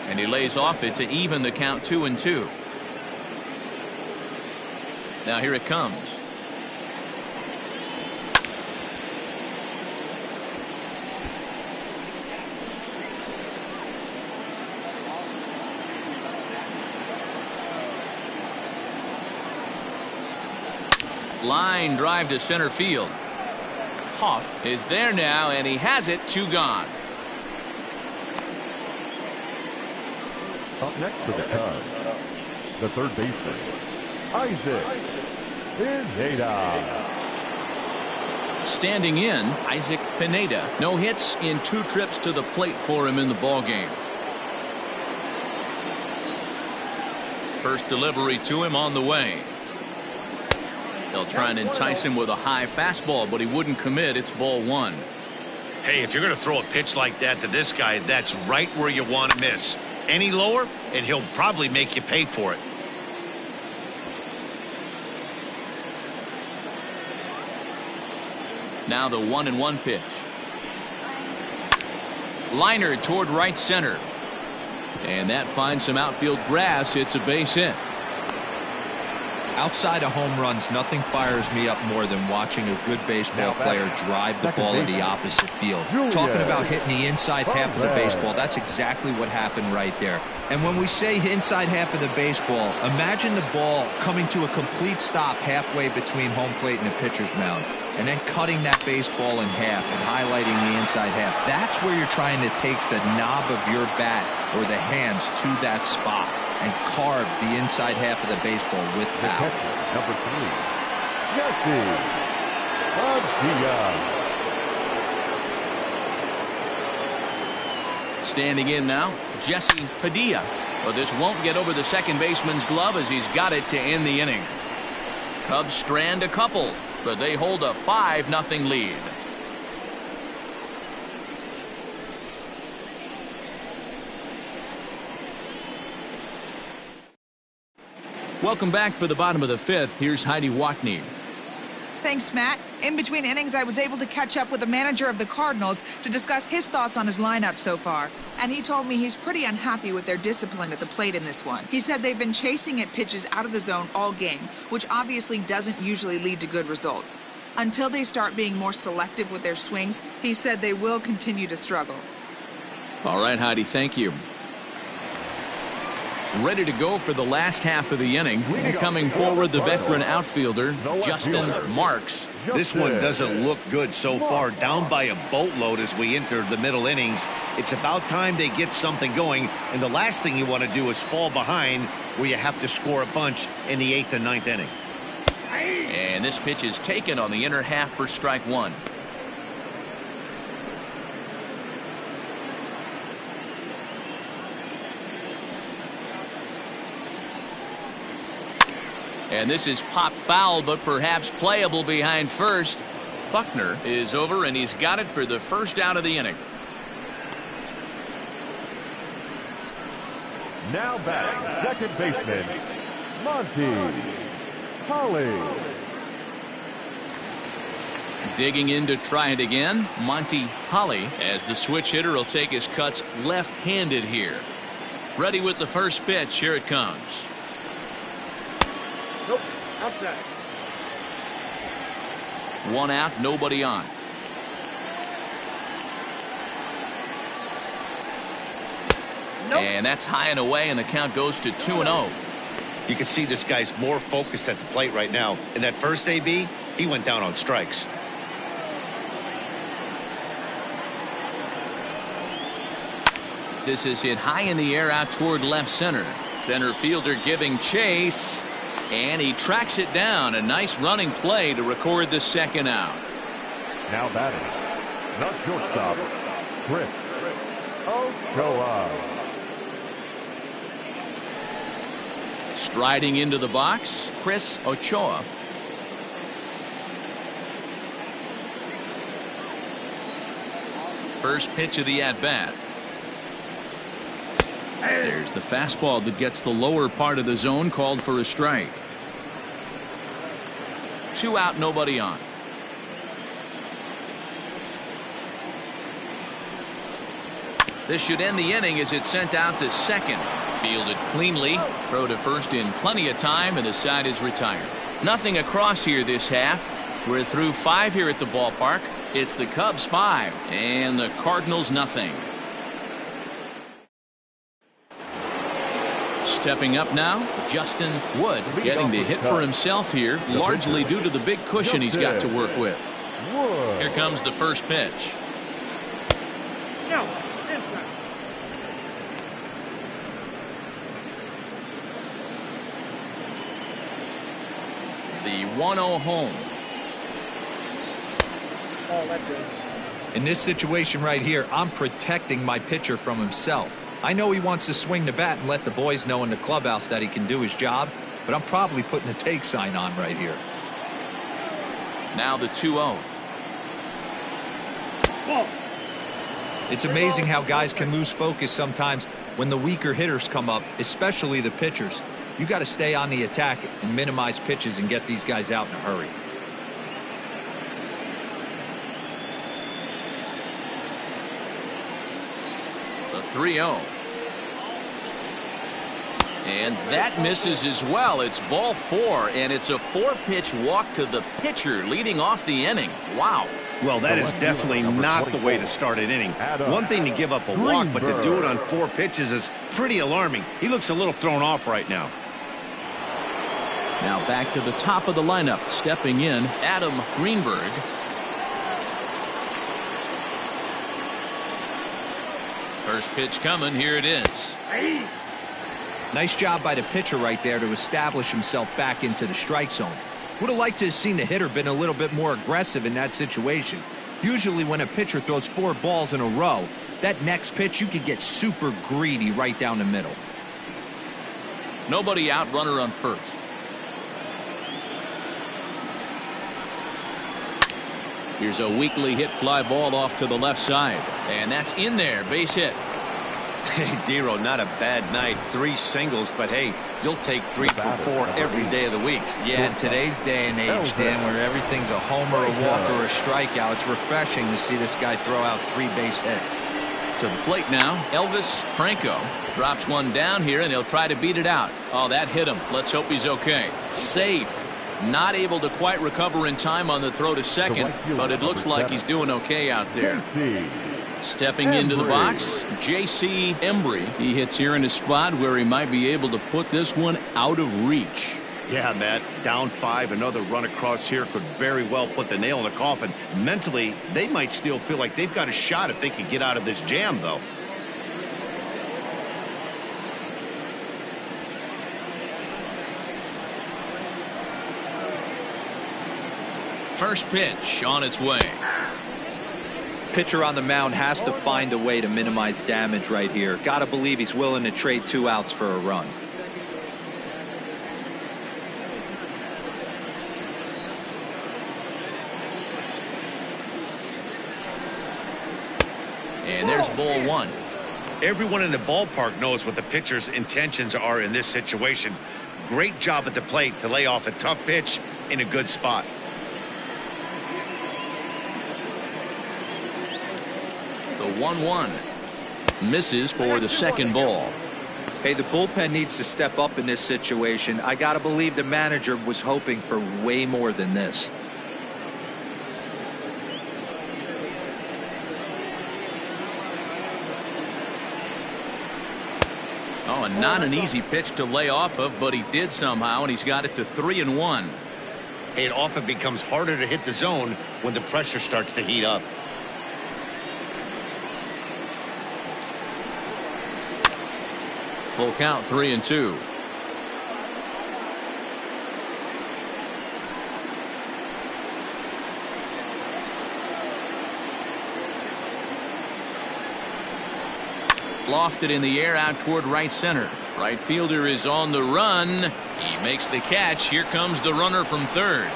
And he lays off it to even the count 2-2. Now here it comes. Line drive to center field. Hoff is there now, and he has it, 2 gone. Up next for the Cubs, the third baseman, Isaac Pineda. Standing in, Isaac Pineda. No hits in 2 trips to the plate for him in the ballgame. First delivery to him on the way. They'll try and entice him with a high fastball, but he wouldn't commit. It's ball 1. Hey, if you're going to throw a pitch like that to this guy, that's right where you want to miss. Any lower, and he'll probably make you pay for it. Now the 1-1 pitch. Liner toward right center. And that finds some outfield grass. It's a base hit. Outside of home runs, nothing fires me up more than watching a good baseball player drive the ball to the opposite field. Talking about hitting the inside half of the baseball, that's exactly what happened right there. And when we say inside half of the baseball, imagine the ball coming to a complete stop halfway between home plate and the pitcher's mound, and then cutting that baseball in half and highlighting the inside half. That's where you're trying to take the knob of your bat or the hands to that spot and carve the inside half of the baseball with power. Number 3, Jesse Padilla. Standing in now, Jesse Padilla. But this won't get over the second baseman's glove as he's got it to end the inning. Cubs strand a couple, but they hold a 5-0 lead. Welcome back for the bottom of the 5th. Here's Heidi Watney. Thanks, Matt. In between innings, I was able to catch up with the manager of the Cardinals to discuss his thoughts on his lineup so far. And he told me he's pretty unhappy with their discipline at the plate in this one. He said they've been chasing at pitches out of the zone all game, which obviously doesn't usually lead to good results. Until they start being more selective with their swings, he said they will continue to struggle. All right, Heidi, thank you. Ready to go for the last half of the inning. Coming forward, the veteran outfielder, Justin Marks. This one doesn't look good so far. Down by a boatload as we enter the middle innings. It's about time they get something going, and the last thing you want to do is fall behind where you have to score a bunch in the 8th and 9th inning. And this pitch is taken on the inner half for strike 1. And this is pop foul, but perhaps playable behind first. Buckner is over, and he's got it for the first out of the inning. Now batting, second baseman, Monty Holly. Digging in to try it again, Monty Holly, as the switch hitter will take his cuts left-handed here. Ready with the first pitch. Here it comes. Nope, outside. 1 out, nobody on. Nope. And that's high and away, and the count goes to 2-0. You can see this guy's more focused at the plate right now. In that first AB, he went down on strikes. This is hit high in the air out toward left center. Center fielder giving chase, and he tracks it down. A nice running play to record the second out. Now batting, The shortstop, Chris Ochoa. Striding into the box, Chris Ochoa. First pitch of the at-bat. There's the fastball that gets the lower part of the zone, called for a strike. 2 out, nobody on. This should end the inning as it's sent out to second. Fielded cleanly. Throw to first in plenty of time, and the side is retired. Nothing across here this half. We're through 5 here at the ballpark. It's the Cubs 5 and the Cardinals nothing. Stepping up now, Justin Wood getting the hit for himself here, largely due to the big cushion he's got to work with. Here comes the first pitch. The 1-0 home. In this situation right here, I'm protecting my pitcher from himself. I know he wants to swing the bat and let the boys know in the clubhouse that he can do his job, but I'm probably putting a take sign on right here. Now the 2-0. It's amazing how guys can lose focus sometimes when the weaker hitters come up, especially the pitchers. You got to stay on the attack and minimize pitches and get these guys out in a hurry. The 3-0. And that misses as well. It's ball 4, and it's a 4-pitch walk to the pitcher leading off the inning. Wow. Well, that is definitely not the way to start an inning. One thing to give up a walk, but to do it on 4 pitches is pretty alarming. He looks a little thrown off right now. Now back to the top of the lineup. Stepping in, Adam Greenberg. First pitch coming. Here it is. Nice job by the pitcher right there to establish himself back into the strike zone. Would have liked to have seen the hitter been a little bit more aggressive in that situation. Usually when a pitcher throws 4 balls in a row, that next pitch you could get super greedy right down the middle. Nobody out, runner on first. Here's a weakly hit fly ball off to the left side, and that's in there. Base hit. Hey, Dero, not a bad night. 3 singles, but hey, you'll take 3 for 4 every day of the week. Yeah, in today's day and age, Dan, where everything's a homer, a walk, or a strikeout, it's refreshing to see this guy throw out 3 base hits. To the plate now, Elvis Franco drops one down here, and he'll try to beat it out. Oh, that hit him. Let's hope he's okay. Safe. Not able to quite recover in time on the throw to second, but it looks like he's doing okay out there. Stepping into the box, J.C. Embry. He hits here in a spot where he might be able to put this one out of reach. Yeah, Matt, down 5, another run across here could very well put the nail in the coffin. Mentally, they might still feel like they've got a shot if they can get out of this jam, though. First pitch on its way. Pitcher on the mound has to find a way to minimize damage right here. Gotta believe he's willing to trade 2 outs for a run. And there's ball 1. Everyone in the ballpark knows what the pitcher's intentions are in this situation. Great job at the plate to lay off a tough pitch in a good spot. The 1-1 misses for the second ball. Hey, the bullpen needs to step up in this situation. I gotta believe the manager was hoping for way more than this. Oh, and not an easy pitch to lay off of, but he did somehow, and he's got it to 3-1. It often becomes harder to hit the zone when the pressure starts to heat up. Full count, 3-2. Lofted in the air out toward right center. Right fielder is on the run. He makes the catch. Here comes the runner from third.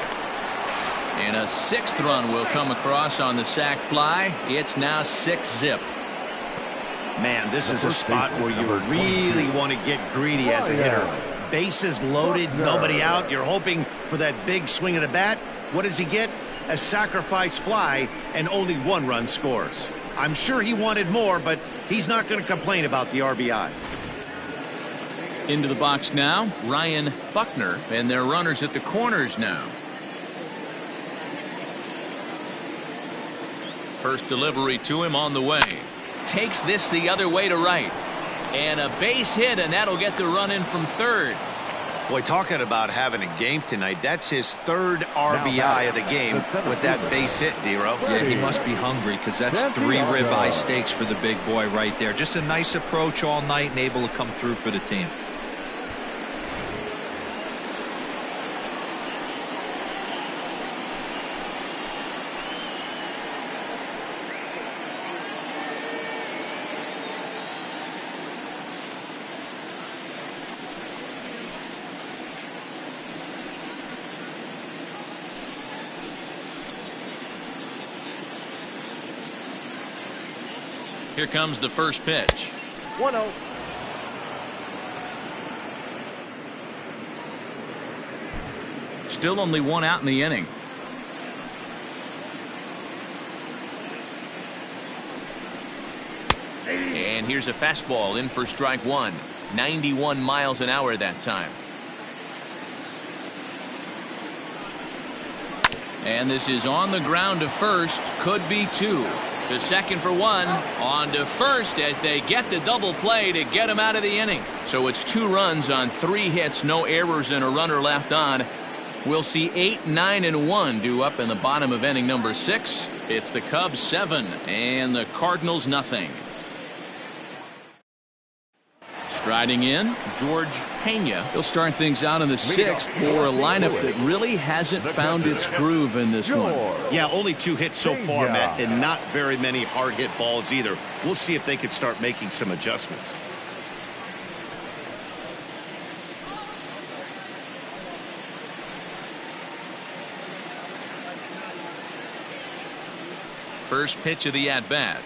And a sixth run will come across on the sac fly. It's now 6-zip. Man, this is a spot where you really want to get greedy as a hitter. Bases loaded, nobody out. You're hoping for that big swing of the bat. What does he get? A sacrifice fly, and only one run scores. I'm sure he wanted more, but he's not going to complain about the RBI. Into the box now, Ryan Buckner, and their runners at the corners now. First delivery to him on the way. Takes this the other way to right. And a base hit, and that'll get the run in from third. Boy, talking about having a game tonight, that's his third RBI of the game with that base hit, Dero. Yeah, he must be hungry because that's 3 ribeye steaks for the big boy right there. Just a nice approach all night and able to come through for the team. Here comes the first pitch. 1-0. Still only one out in the inning. And here's a fastball in for strike one. 91 miles an hour that time. And this is on the ground to first. Could be two. To second for one. On to first as they get the double play to get him out of the inning. So it's 2 runs on 3 hits, no errors, and a runner left on. We'll see 8, 9, and 1 due up in the bottom of inning number 6. It's the Cubs 7 and the Cardinals nothing. Striding in, George Pena. He'll start things out in the 6th for a lineup that really hasn't found its groove in this one. Yeah, only 2 hits so far, Matt, and not very many hard hit balls either. We'll see if they can start making some adjustments. First pitch of the at-bat.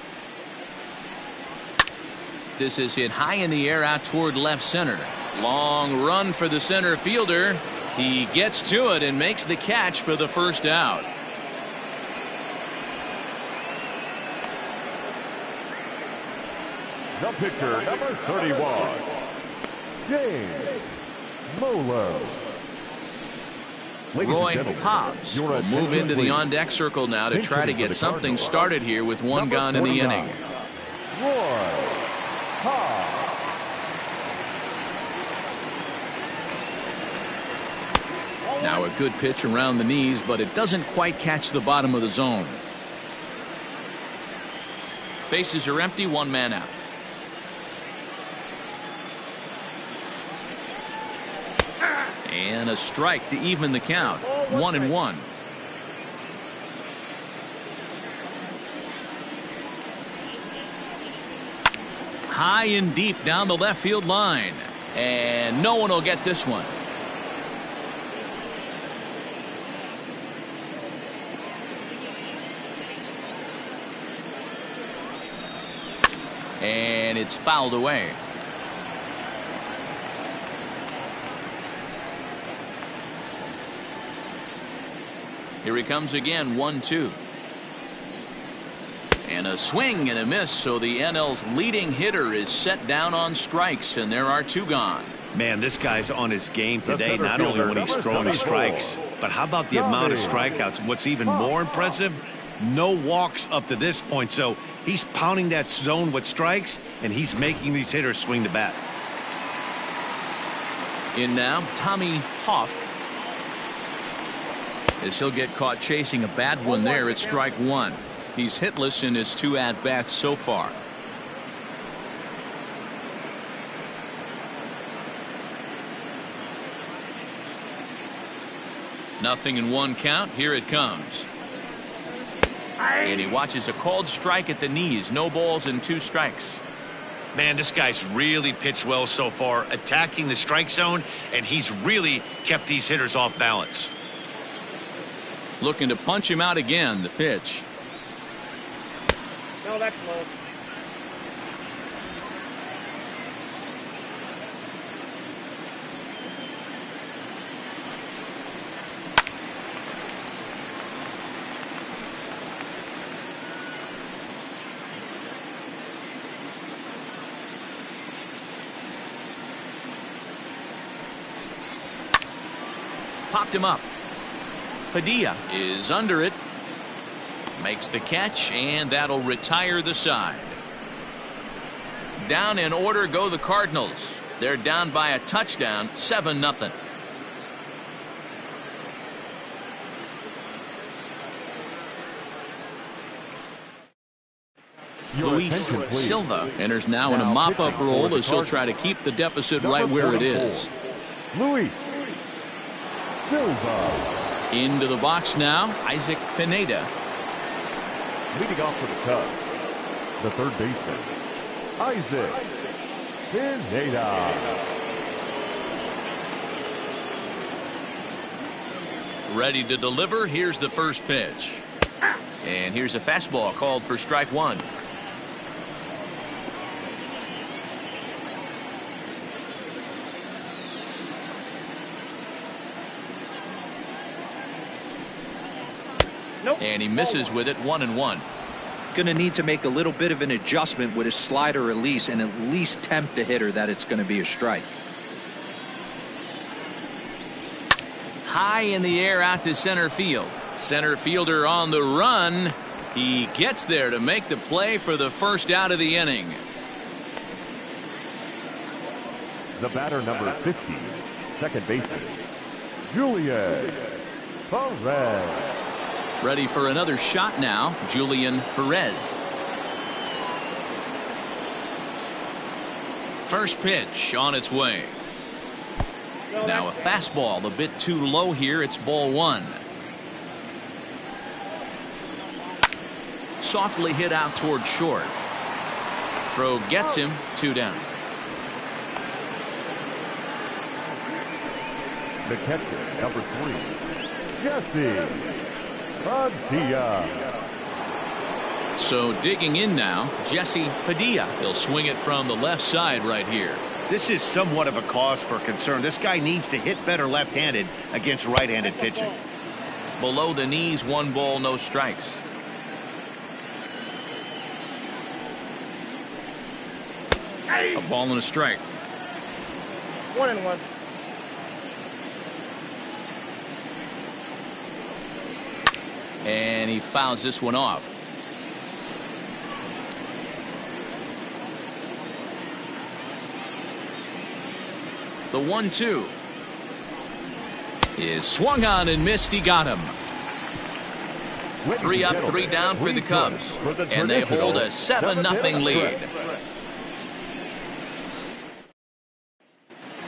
This is hit high in the air out toward left center. Long run for the center fielder. He gets to it and makes the catch for the first out. The pitcher, number 31, James Molo. Roy Hobbs will move into the on-deck circle now to try to get something started here with one gone in the inning. Roy Hobbs. Now a good pitch around the knees, but it doesn't quite catch the bottom of the zone. Bases are empty, 1 man out. And a strike to even the count. 1-1. High and deep down the left field line. And no one will get this one. And it's fouled away. Here he comes again, 1-2. And a swing and a miss, so the NL's leading hitter is set down on strikes, and there are 2 gone. Man, this guy's on his game today, not only when he's throwing strikes, but how about the amount of strikeouts? What's even more impressive, no walks up to this point. So he's pounding that zone with strikes, and he's making these hitters swing the bat. In now, Tommy Hoff. As he'll get caught chasing a bad one there at strike 1. He's hitless in his 2 at-bats so far. Nothing in 1 count. Here it comes. And he watches a called strike at the knees. No balls and 2 strikes. Man, this guy's really pitched well so far, attacking the strike zone, and he's really kept these hitters off balance. Looking to punch him out again. The pitch. No, that's low. Popped him up. Padilla is under it. Makes the catch, and that'll retire the side. Down in order go the Cardinals. They're down by a touchdown, 7-0. Luis Silva enters now in a mop-up role as he'll try to keep the deficit right where it is. Luis Silva. Into the box now, Isaac Pineda. Leading off for the Cubs, the third baseman, Isaac Pineda. Ready to deliver. Here's the first pitch. And here's a fastball called for strike one. Nope. And he misses with it, 1-1. Going to need to make a little bit of an adjustment with his slider release and at least tempt the hitter that it's going to be a strike. High in the air out to center field. Center fielder on the run. He gets there to make the play for the first out of the inning. The batter, number 50, second baseman, Julian Perez. Ready for another shot now, Julian Perez. First pitch on its way. Now a fastball a bit too low here. It's ball one. Softly hit out toward short. Throw gets him, 2 down. The catcher, number 3, Jesse Padilla. So digging in now, Jesse Padilla. He'll swing it from the left side right here. This is somewhat of a cause for concern. This guy needs to hit better left-handed against right-handed pitching. Below the knees, 1 ball, no strikes. A ball and a strike. 1-1. And he fouls this one off. The 1-2 is swung on and missed. He got him. 3 up, 3 down for the Cubs, and they hold a 7-0 lead.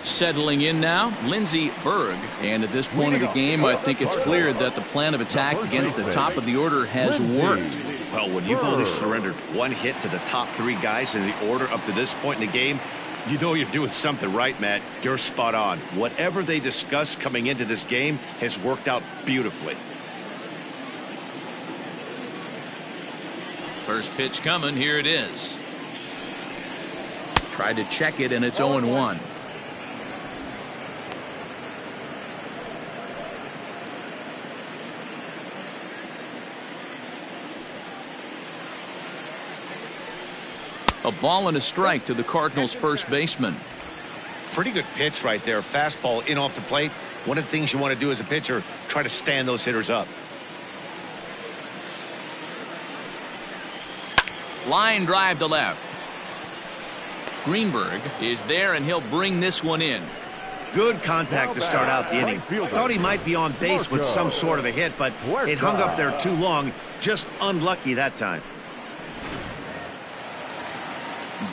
Settling in now, Lindsey Berg. And at this point of the game, I think it's clear that the plan of attack against the top of the order has worked. Well, when you've only surrendered 1 hit to the top 3 guys in the order up to this point in the game, you know you're doing something right, Matt. You're spot on. Whatever they discussed coming into this game has worked out beautifully. First pitch coming. Here it is. Tried to check it, and it's 0-1. A ball and a strike to the Cardinals' first baseman. Pretty good pitch right there. Fastball in off the plate. One of the things you want to do as a pitcher, try to stand those hitters up. Line drive to left. Greenberg is there, and he'll bring this one in. Good contact to start out the inning. Thought he might be on base with some sort of a hit, but it hung up there too long. Just unlucky that time.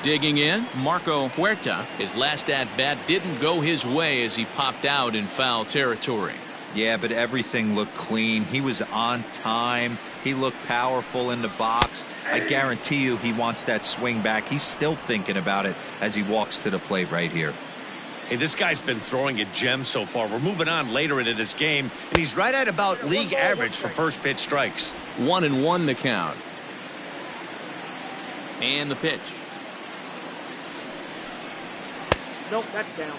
Digging in, Marco Huerta. His last at-bat didn't go his way as he popped out in foul territory. Yeah, but everything looked clean. He was on time. He looked powerful in the box. I guarantee you he wants that swing back. He's still thinking about it as he walks to the plate right here. Hey, this guy's been throwing a gem so far. We're moving on later into this game, and he's right at about league average for first pitch strikes. 1-1 the count. And the pitch. Nope, that's down.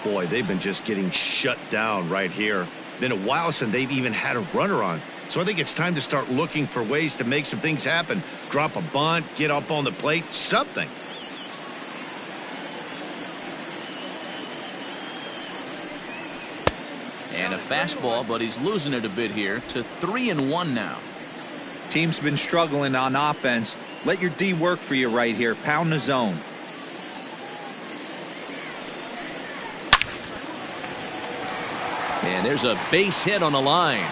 Boy, they've been just getting shut down right here. Been a while since they've even had a runner on. So I think it's time to start looking for ways to make some things happen. Drop a bunt, get up on the plate, something. And a fastball, but he's losing it a bit here to 3-1 now. Team's been struggling on offense. Let your D work for you right here. Pound the zone. And there's a base hit on the line.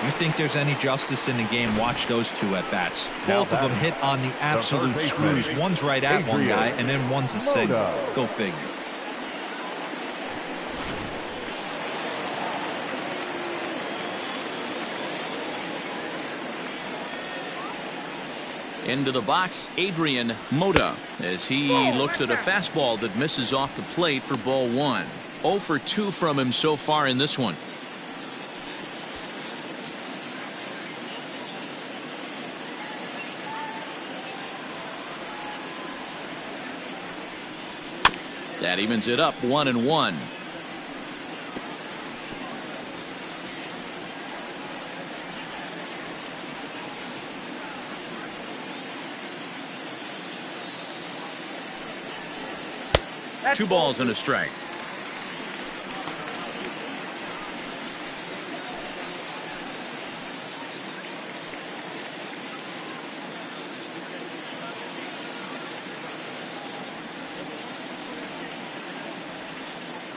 You think there's any justice in the game? Watch those two at bats. Both of them hit on the absolute screws. One's right at one guy, and then one's a single. Go figure. Into the box, Adrian Mota, as he looks at a fastball that misses off the plate for ball 1. 0 for 2 from him so far in this one. That evens it up 1-1. Two balls and a strike.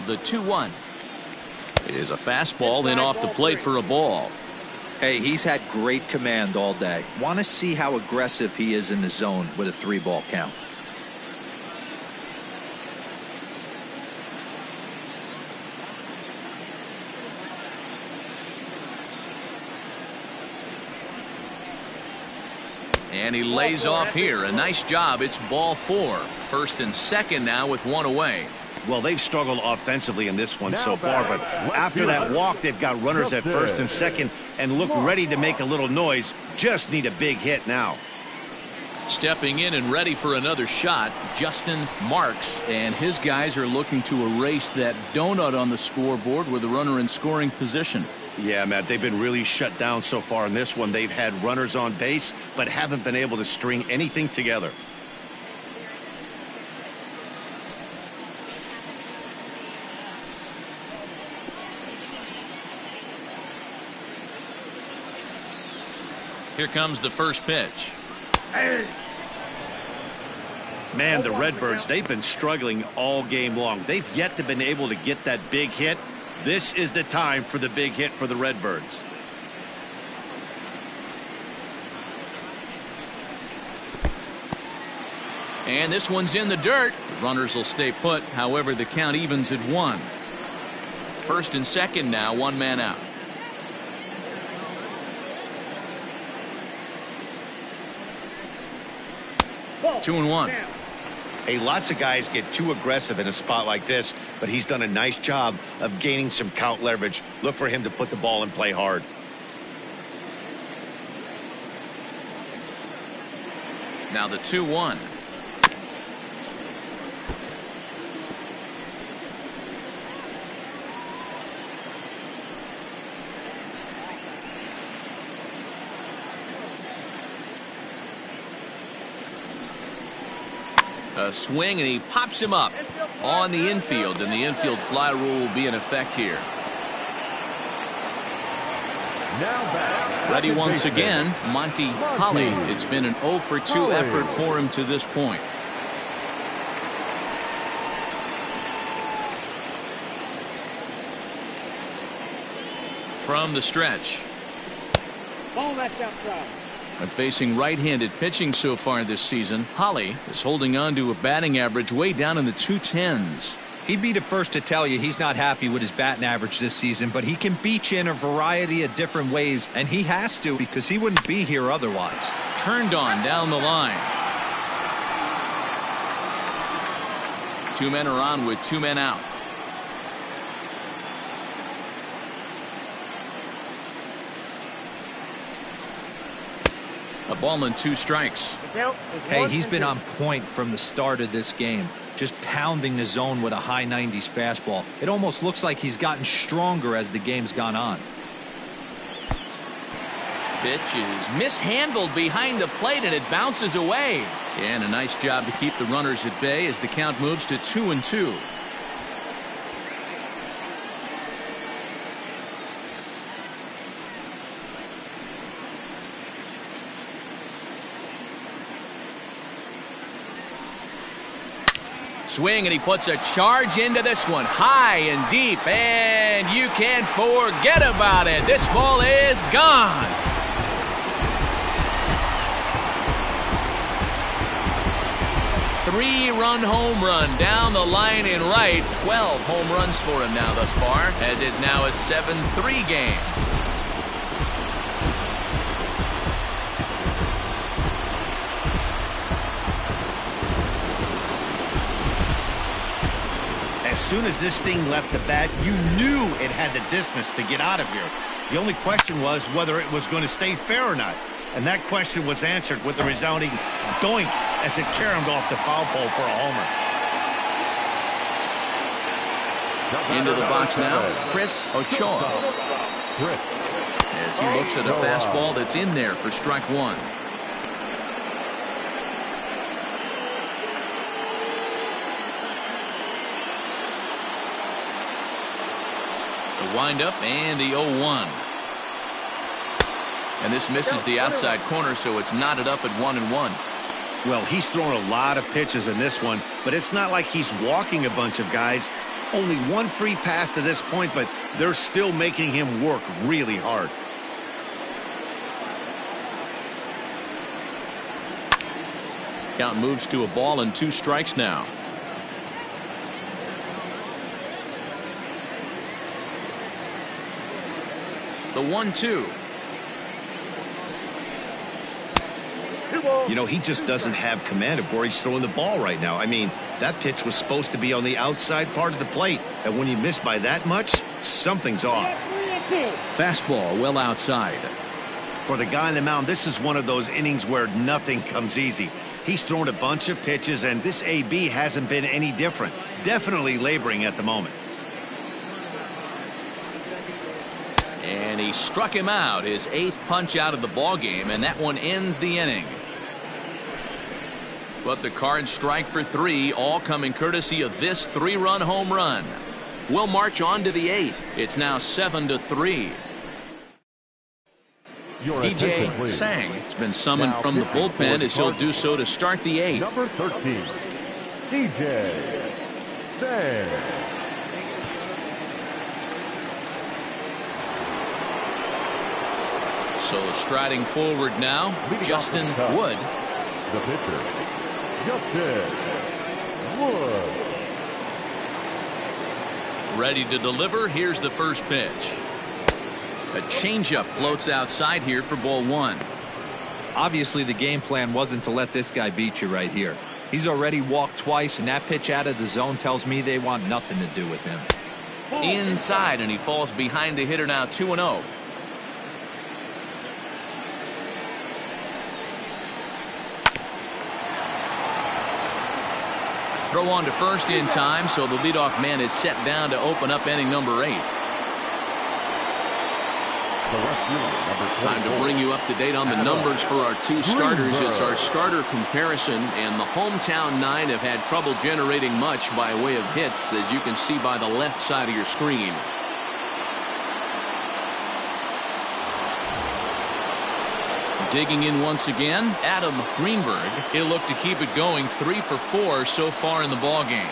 The 2-1 is a fastball in off the plate for a ball. Hey, he's had great command all day. Want to see how aggressive he is in the zone with a 3-ball count. And he lays off here. A nice job. It's ball 4. First and second now with one away. Well, they've struggled offensively in this one so far, but after that walk, they've got runners at first and second and look ready to make a little noise. Just need a big hit now. Stepping in and ready for another shot, Justin Marks, and his guys are looking to erase that donut on the scoreboard with a runner in scoring position. Yeah, Matt, they've been really shut down so far in this one. They've had runners on base, but haven't been able to string anything together. Here comes the first pitch. Man, the Redbirds, they've been struggling all game long. They've yet to been able to get that big hit. This is the time for the big hit for the Redbirds. And this one's in the dirt. The runners will stay put. However, the count evens at 1. First and second now, one man out. Two and 1. Hey, lots of guys get too aggressive in a spot like this, but he's done a nice job of gaining some count leverage. Look for him to put the ball in play hard. Now the 2-1. A swing, and he pops him up on the infield, and the infield fly rule will be in effect here. Ready once again, Monty Holly. It's been an 0 for 2 effort for him to this point. From the stretch. Ball that's outside. And facing right-handed pitching so far this season, Holly is holding on to a batting average way down in the 210s. He'd be the first to tell you he's not happy with his batting average this season, but he can beat you in a variety of different ways, and he has to because he wouldn't be here otherwise. Turned on down the line. 2 men are on with 2 men out. A ball and 2 strikes. Hey, he's been on point from the start of this game. Just pounding the zone with a high 90s fastball. It almost looks like he's gotten stronger as the game's gone on. Pitch is mishandled behind the plate and it bounces away. And a nice job to keep the runners at bay as the count moves to 2-2. Swing, and he puts a charge into this one, high and deep, and you can't forget about it. This ball is gone. Three-run home run down the line in right. 12 home runs for him now thus far, as it's now a 7-3 game. As soon as this thing left the bat, you knew it had the distance to get out of here. The only question was whether it was going to stay fair or not. And that question was answered with a resounding doink as it caromed off the foul pole for a homer. Into the box now, Chris Ochoa. As he looks at a fastball that's in there for strike 1. The windup and the 0-1. And this misses the outside corner, so it's knotted up at 1-1. Well, he's thrown a lot of pitches in this one, but it's not like he's walking a bunch of guys. Only 1 free pass to this point, but they're still making him work really hard. Count moves to a ball and 2 strikes now. The 1-2. You know, he just doesn't have command of where he's throwing the ball right now. I mean, that pitch was supposed to be on the outside part of the plate, and when you miss by that much, something's off. Fastball well outside. For the guy on the mound, this is one of those innings where nothing comes easy. He's thrown a bunch of pitches, and this AB hasn't been any different. Definitely laboring at the moment. And he struck him out, his 8th punch out of the ball game, and that one ends the inning. But the Cards strike for 3, all coming courtesy of this 3-run home run. We'll march on to the 8th. It's now 7-3. DJ Sang has been summoned from the bullpen as he'll do so to start the 8th. Number 13, DJ Sang. So striding forward now, Justin Wood. The pitcher, Justin Wood. Ready to deliver. Here's the first pitch. A changeup floats outside here for ball 1. Obviously, the game plan wasn't to let this guy beat you right here. He's already walked twice, and that pitch out of the zone tells me they want nothing to do with him. Inside, and he falls behind the hitter now, 2-0. Throw on to first in time, so the leadoff man is set down to open up inning number 8. Time to bring you up to date on the numbers for our 2 starters. It's our starter comparison, and the hometown 9 have had trouble generating much by way of hits, as you can see by the left side of your screen. Digging in once again, Adam Greenberg. He'll look to keep it going, 3 for 4 so far in the ballgame.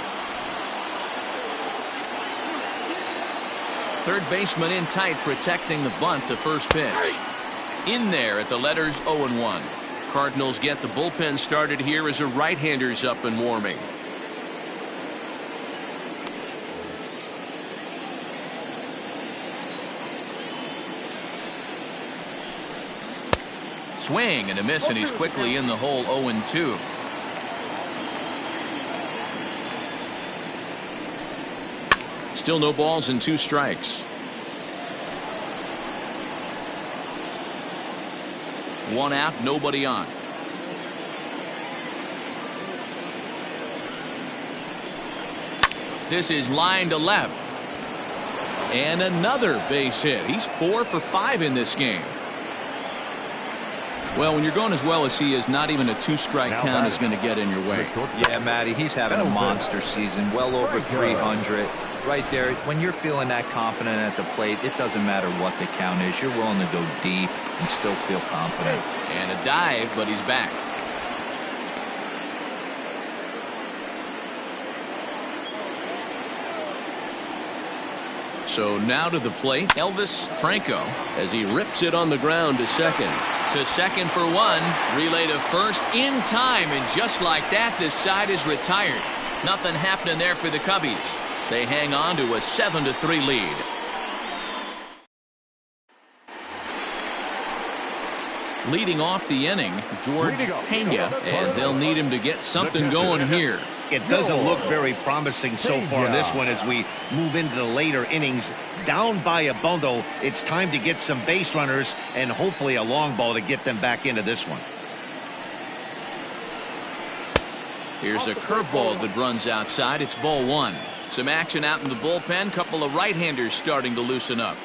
Third baseman in tight, protecting the bunt, the first pitch. In there at the letters 0-1. Cardinals get the bullpen started here as a right-hander's up and warming. Swing and a miss, and he's quickly in the hole 0-2. Still no balls and 2 strikes. 1 out, nobody on. This is line to left. And another base hit. He's 4 for 5 in this game. Well, when you're going as well as he is, not even a 2-strike count is going to get in your way. Yeah, Matty, he's having a monster season, well over 300. Right there, when you're feeling that confident at the plate, it doesn't matter what the count is. You're willing to go deep and still feel confident. And a dive, but he's back. So now to the plate, Elvis Franco, as he rips it on the ground to second. To second for 1. Relay to first in time, and just like that, this side is retired. Nothing happening there for the Cubbies. They hang on to a 7-3 lead. Leading off the inning, George Pena, and they'll need him to get something going here. It doesn't look very promising so far in this one as we move into the later innings. Down by a bundle, it's time to get some base runners and hopefully a long ball to get them back into this one. Here's a curveball that runs outside. It's ball 1. Some action out in the bullpen. Couple of right-handers starting to loosen up.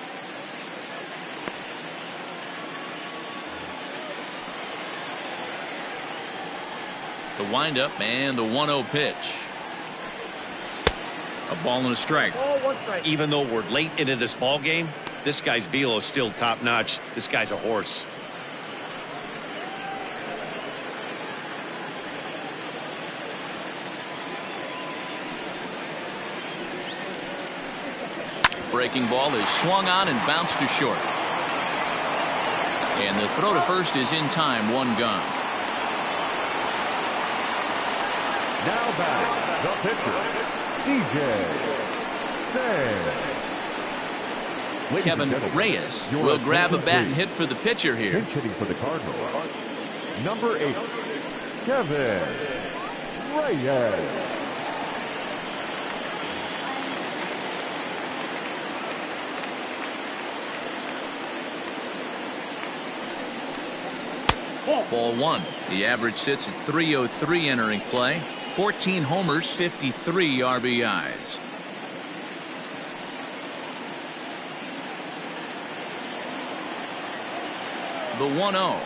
The windup and the 1-0 pitch. A ball and a strike. Even though we're late into this ball game, this guy's velo is still top notch. This guy's a horse. Breaking ball is swung on and bounced to short. And the throw to first is in time. 1 gone. Now batting, the pitcher, DJ. Kevin Reyes will grab a bat and hit for the pitcher here. Pinch hitting for the Cardinals. Number 8, Kevin Reyes. Ball 1. The average sits at 303 entering play. 14 homers, 53 RBIs. The 1-0.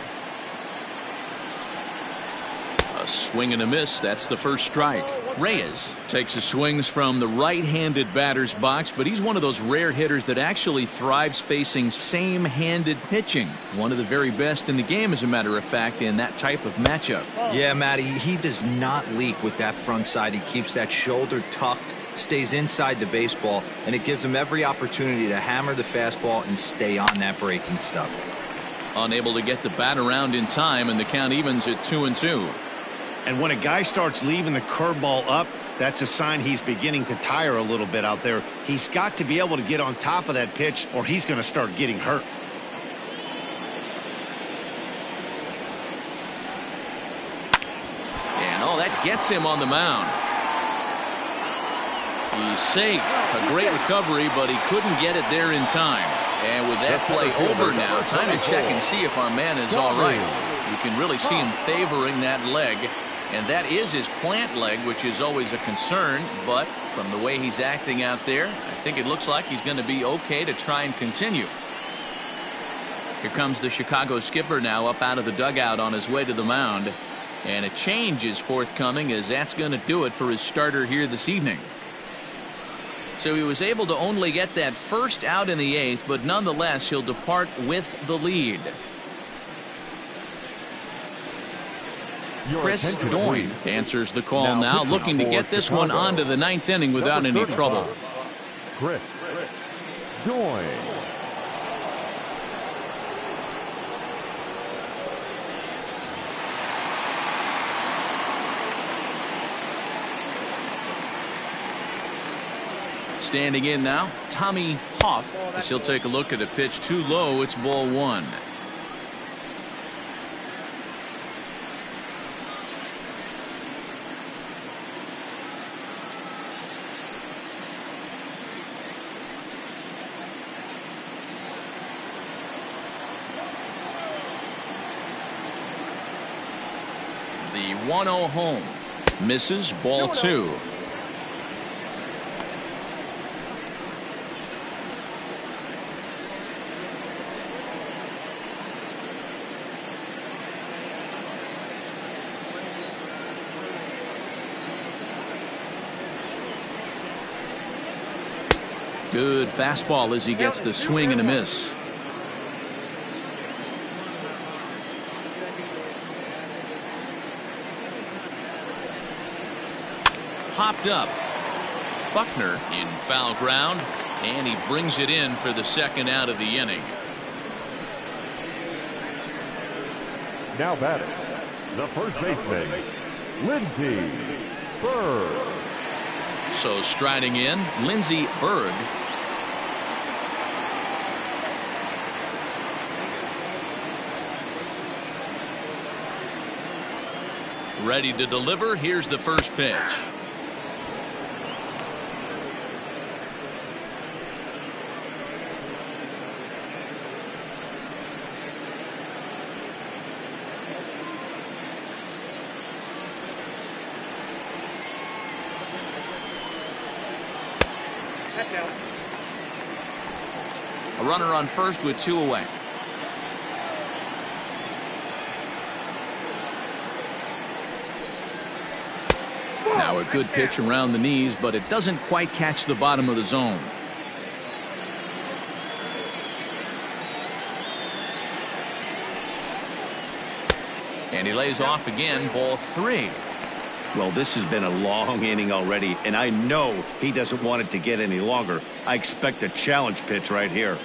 A swing and a miss. That's the first strike. Reyes takes his swings from the right-handed batter's box, but he's one of those rare hitters that actually thrives facing same-handed pitching. One of the very best in the game, as a matter of fact, in that type of matchup. Yeah, Matty, he does not leak with that front side. He keeps that shoulder tucked, stays inside the baseball, and it gives him every opportunity to hammer the fastball and stay on that breaking stuff. Unable to get the bat around in time, and the count evens at 2-2. And when a guy starts leaving the curveball up, that's a sign he's beginning to tire a little bit out there. He's got to be able to get on top of that pitch, or he's going to start getting hurt. And that gets him on the mound. He's safe. A great recovery, but he couldn't get it there in time. And with that play over now, time to check and see if our man is all right. You can really see him favoring that leg. And that is his plant leg, which is always a concern. But from the way he's acting out there, I think it looks like he's going to be okay to try and continue. Here comes the Chicago skipper now up out of the dugout on his way to the mound. And a change is forthcoming, as that's going to do it for his starter here this evening. So he was able to only get that first out in the 8th, but nonetheless he'll depart with the lead. Chris Doyne answers the call now, looking to get this one onto the 9th inning without any trouble. Chris Doyne. Standing in now, Tommy Hoff, as he'll take a look at a pitch too low. It's ball 1. 1-0 home. Misses, ball 2. Good fastball as he gets the swing and a miss. Hopped up. Buckner in foul ground, and he brings it in for the second out of the inning. Now batting, the first baseman, Lindsey Berg. So striding in, Lindsey Berg. Ready to deliver. Here's the first pitch. A runner on first with 2 away. Now a good pitch around the knees, but it doesn't quite catch the bottom of the zone. And he lays off again, ball 3. Well, this has been a long inning already, and I know he doesn't want it to get any longer. I expect a challenge pitch right here.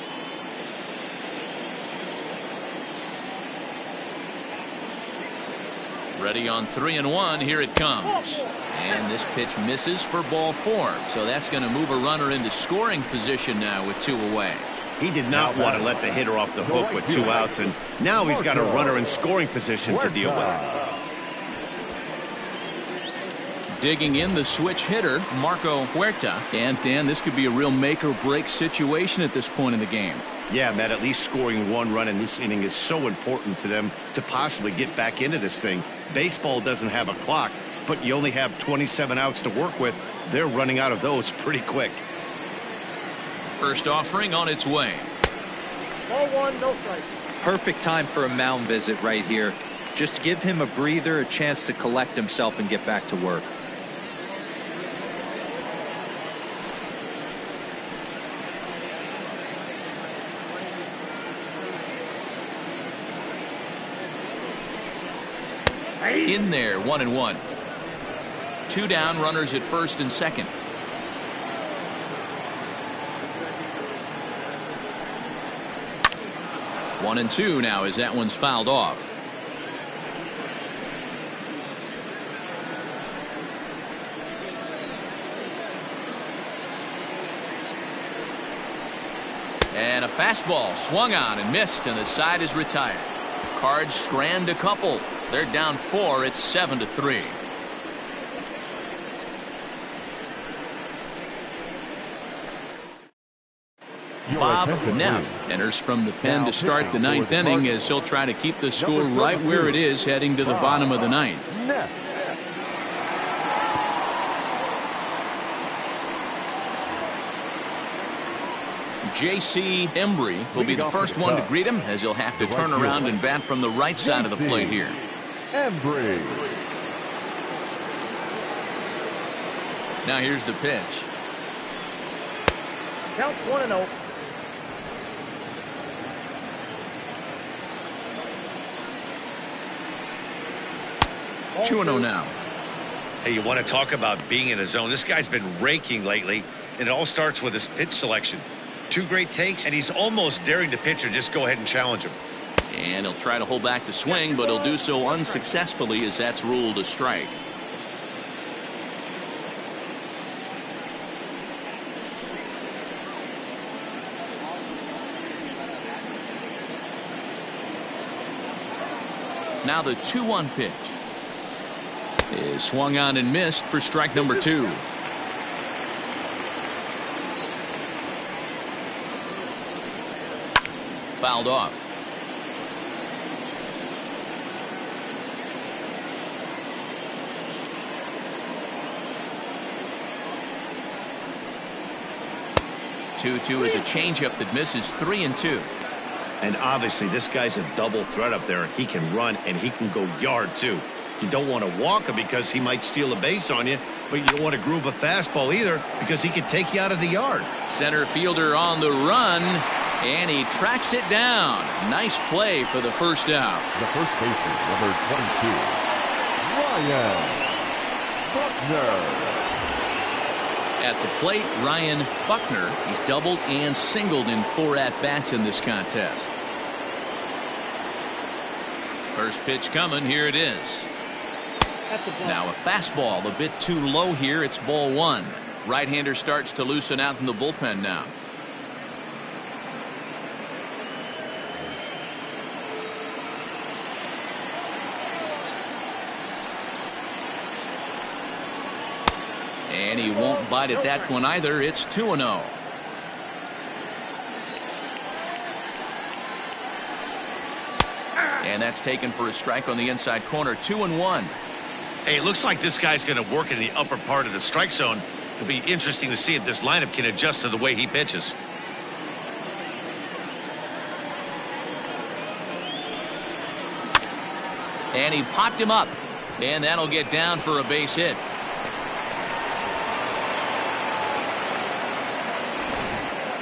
Ready on 3-1. Here it comes. And this pitch misses for ball 4. So that's going to move a runner into scoring position now with 2 away. He did not want to let the hitter off the hook with 2 outs, and now he's got a runner in scoring position to deal with. Digging in the switch hitter, Marco Huerta. And Dan, this could be a real make or break situation at this point in the game. Yeah, Matt, at least scoring 1 run in this inning is so important to them to possibly get back into this thing. Baseball doesn't have a clock, but you only have 27 outs to work with. They're running out of those pretty quick. First offering on its way. Ball 1, no strike. Perfect time for a mound visit right here. Just to give him a breather, a chance to collect himself and get back to work. In there, 1-1. 2 down, runners at first and second. One and 2 now as that one's fouled off. And a fastball swung on and missed, and the side is retired. Cards strand a couple. They're down 4. It's 7-3. Bob Neff enters from the pen to start the 9th inning as he'll try to keep the score right where it is heading to the bottom of the 9th. J.C. Embry will be the first one to greet him as he'll have to turn around and bat from the right side of the plate here. Embry. Now here's the pitch. Count 1-0. 2-0 now. Hey, you want to talk about being in a zone? This guy's been raking lately, and it all starts with his pitch selection. 2 great takes, and he's almost daring the pitcher just go ahead and challenge him. And he'll try to hold back the swing, but he'll do so unsuccessfully as that's ruled a strike. Now the 2-1 pitch is swung on and missed for strike number 2. Fouled off. 2-2 is a changeup that misses 3-2. And obviously, this guy's a double threat up there. He can run and he can go yard, too. You don't want to walk him because he might steal a base on you, but you don't want to groove a fastball either because he could take you out of the yard. Center fielder on the run, and he tracks it down. Nice play for the first out. The first baseman, number 22, Ryan Buckner. At the plate, Ryan Buckner. He's doubled and singled in 4 at-bats in this contest. First pitch coming. Here it is. Now a fastball a bit too low here. It's ball 1. Right-hander starts to loosen out in the bullpen now. And he won't bite at that one either. It's 2-0. And that's taken for a strike on the inside corner. 2-1. Hey, it looks like this guy's going to work in the upper part of the strike zone. It'll be interesting to see if this lineup can adjust to the way he pitches. And he popped him up. And that'll get down for a base hit.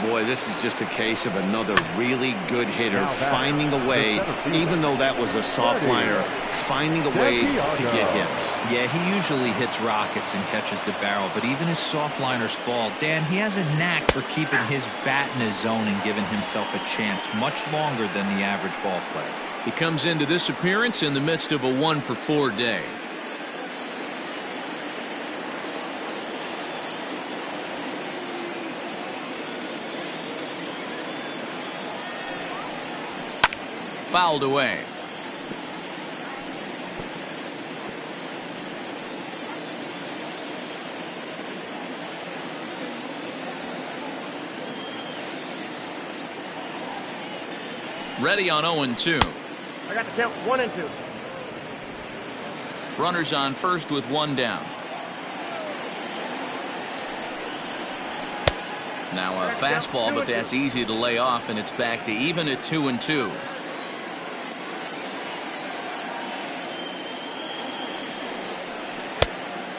Boy, this is just a case of another really good hitter finding a way, even though that was a soft liner, finding a way to get hits. Yeah, he usually hits rockets and catches the barrel, but even his soft liners fall. Dan, he has a knack for keeping his bat in his zone and giving himself a chance much longer than the average ball player. He comes into this appearance in the midst of a 1-for-4 day. Fouled away. Ready on 0-2. I got the count 1-2. Runners on first with 1 down. Now a fastball, but that's easy to lay off, and it's back to even at 2-2.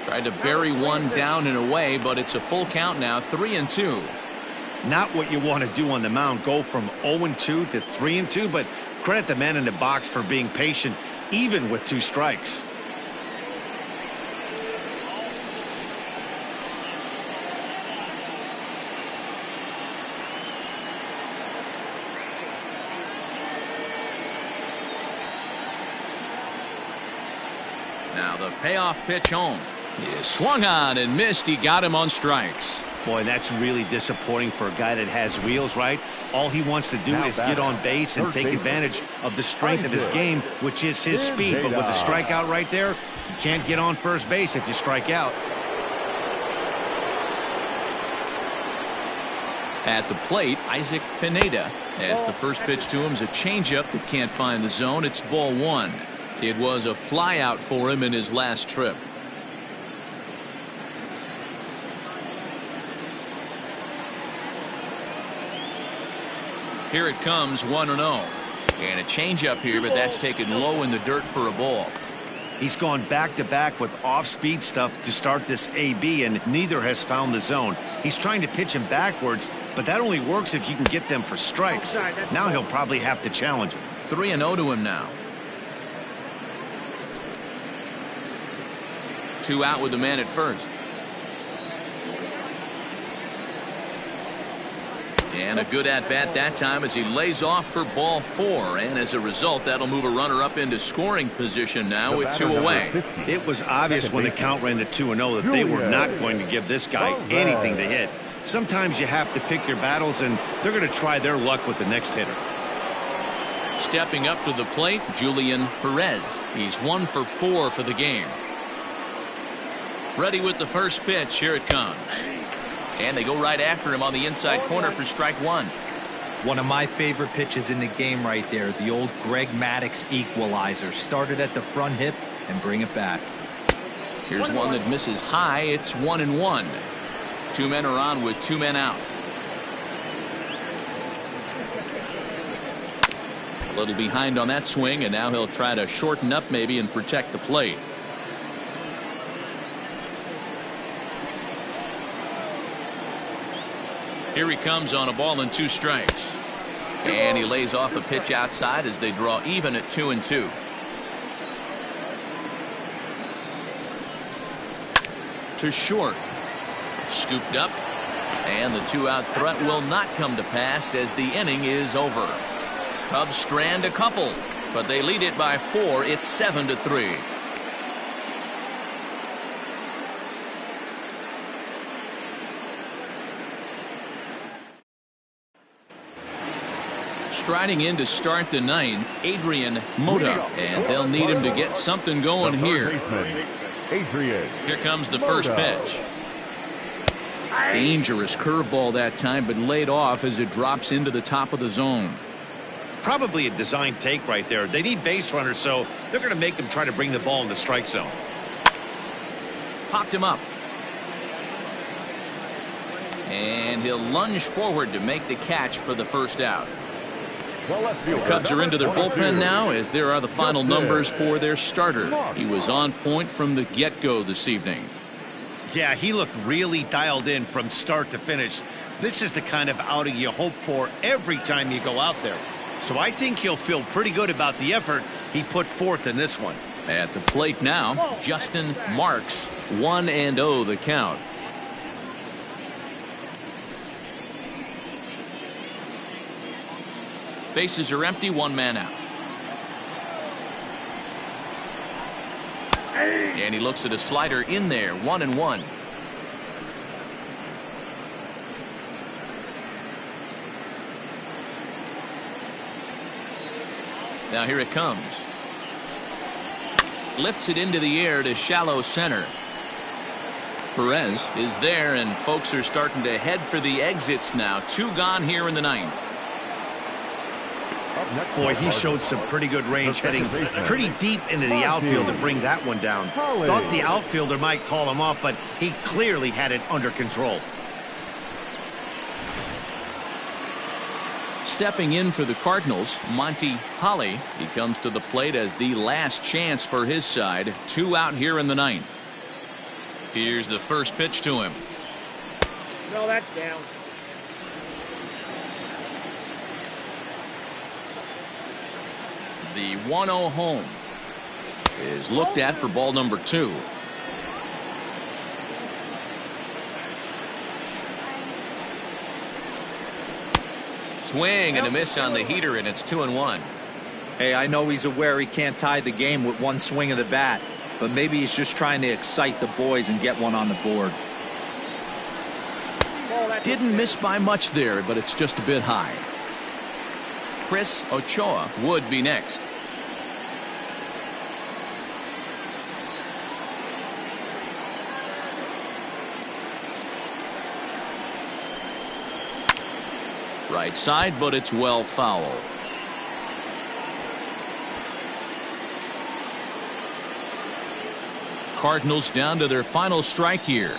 Tried to bury one down and away, but it's a full count now. 3-2. Not what you want to do on the mound. Go from 0-2 to 3-2, but credit the man in the box for being patient, even with 2 strikes. Now the payoff pitch home. He swung on and missed. He got him on strikes. Boy, that's really disappointing for a guy that has wheels, right? All he wants to do is get on base and take advantage of the strength of his game, which is his speed. But with a strikeout right there, you can't get on first base if you strike out. At the plate, Isaac Pineda, as the first pitch to him is a changeup that can't find the zone. It's ball 1. It was a flyout for him in his last trip. Here it comes, 1-0. And a changeup here, but that's taken low in the dirt for a ball. He's gone back-to-back with off-speed stuff to start this AB, and neither has found the zone. He's trying to pitch him backwards, but that only works if you can get them for strikes. Now he'll probably have to challenge him. 3-0 to him now. 2 out with the man at first. And a good at-bat that time as he lays off for ball 4. And as a result, that'll move a runner up into scoring position now with 2 away. It was obvious when the count ran to 2-0 that they were not going to give this guy anything to hit. Sometimes you have to pick your battles, and they're going to try their luck with the next hitter. Stepping up to the plate, Julian Perez. He's 1 for 4 for the game. Ready with the first pitch. Here it comes. And they go right after him on the inside corner for strike 1. One of my favorite pitches in the game right there. The old Greg Maddux equalizer. Started at the front hip and bring it back. Here's one that misses high. It's 1-1. 2 men are on with 2 men out. A little behind on that swing, and now he'll try to shorten up maybe and protect the plate. Here he comes on a ball and 2 strikes. And he lays off a pitch outside as they draw even at 2-2. To short. Scooped up. And the 2-out threat will not come to pass as the inning is over. Cubs strand a couple, but they lead it by 4. It's 7-3. Striding in to start the 9th, Adrian Mota, and they'll need him to get something going here. Here comes the first pitch. Dangerous curveball that time, but laid off as it drops into the top of the zone. Probably a design take right there. They need base runners, so they're going to make him try to bring the ball in the strike zone. Popped him up. And he'll lunge forward to make the catch for the first out. The Cubs are into their bullpen now, as there are the final numbers for their starter. He was on point from the get-go this evening. Yeah, he looked really dialed in from start to finish. This is the kind of outing you hope for every time you go out there. So I think he'll feel pretty good about the effort he put forth in this one. At the plate now, Justin Marks, 1-0 the count. Bases are empty, 1 man out. And he looks at a slider in there, 1-1. Now here it comes. Lifts it into the air to shallow center. Perez is there, and folks are starting to head for the exits now. 2 gone here in the 9th. Boy, he showed some pretty good range, heading pretty deep into the outfield to bring that one down. Thought the outfielder might call him off, but he clearly had it under control. Stepping in for the Cardinals, Monty Holly. He comes to the plate as the last chance for his side. 2 out here in the 9th. Here's the first pitch to him. No, that's down. The 1-0 home is looked at for ball number 2. Swing and a miss on the heater, and it's 2-1. Hey, I know he's aware he can't tie the game with 1 swing of the bat, but maybe he's just trying to excite the boys and get one on the board. Didn't miss by much there, but it's just a bit high. Chris Ochoa would be next. Right side, but it's well foul. Cardinals down to their final strike here.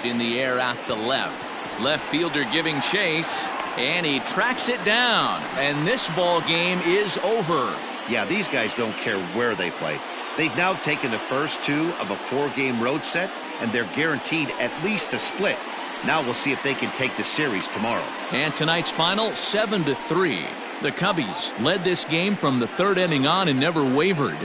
In the air out to left. Left fielder giving chase. And he tracks it down. And this ball game is over. Yeah, these guys don't care where they play. They've now taken the first 2 of a 4-game road set, and they're guaranteed at least a split. Now we'll see if they can take the series tomorrow. And tonight's final, 7-3. The Cubbies led this game from the 3rd inning on and never wavered.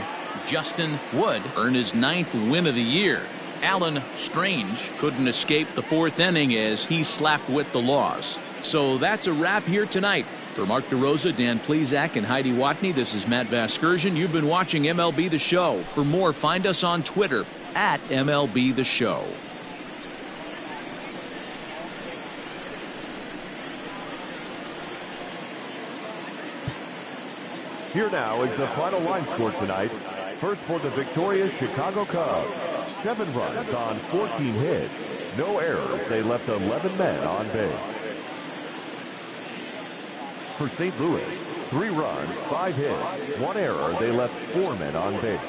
Justin Wood earned his 9th win of the year. Alan Strange couldn't escape the 4th inning as he slapped with the loss. So that's a wrap here tonight. For Mark DeRosa, Dan Plesac, and Heidi Watney, this is Matt Vasgersian. You've been watching MLB The Show. For more, find us on Twitter at MLB The Show. Here now is the final line score tonight. First for the victorious Chicago Cubs. 7 runs on 14 hits. No errors. They left 11 men on base. For St. Louis, 3 runs, 5 hits, 1 error. They left 4 men on base.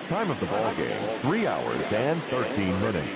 Time of the ball game, 3 hours and 13 minutes.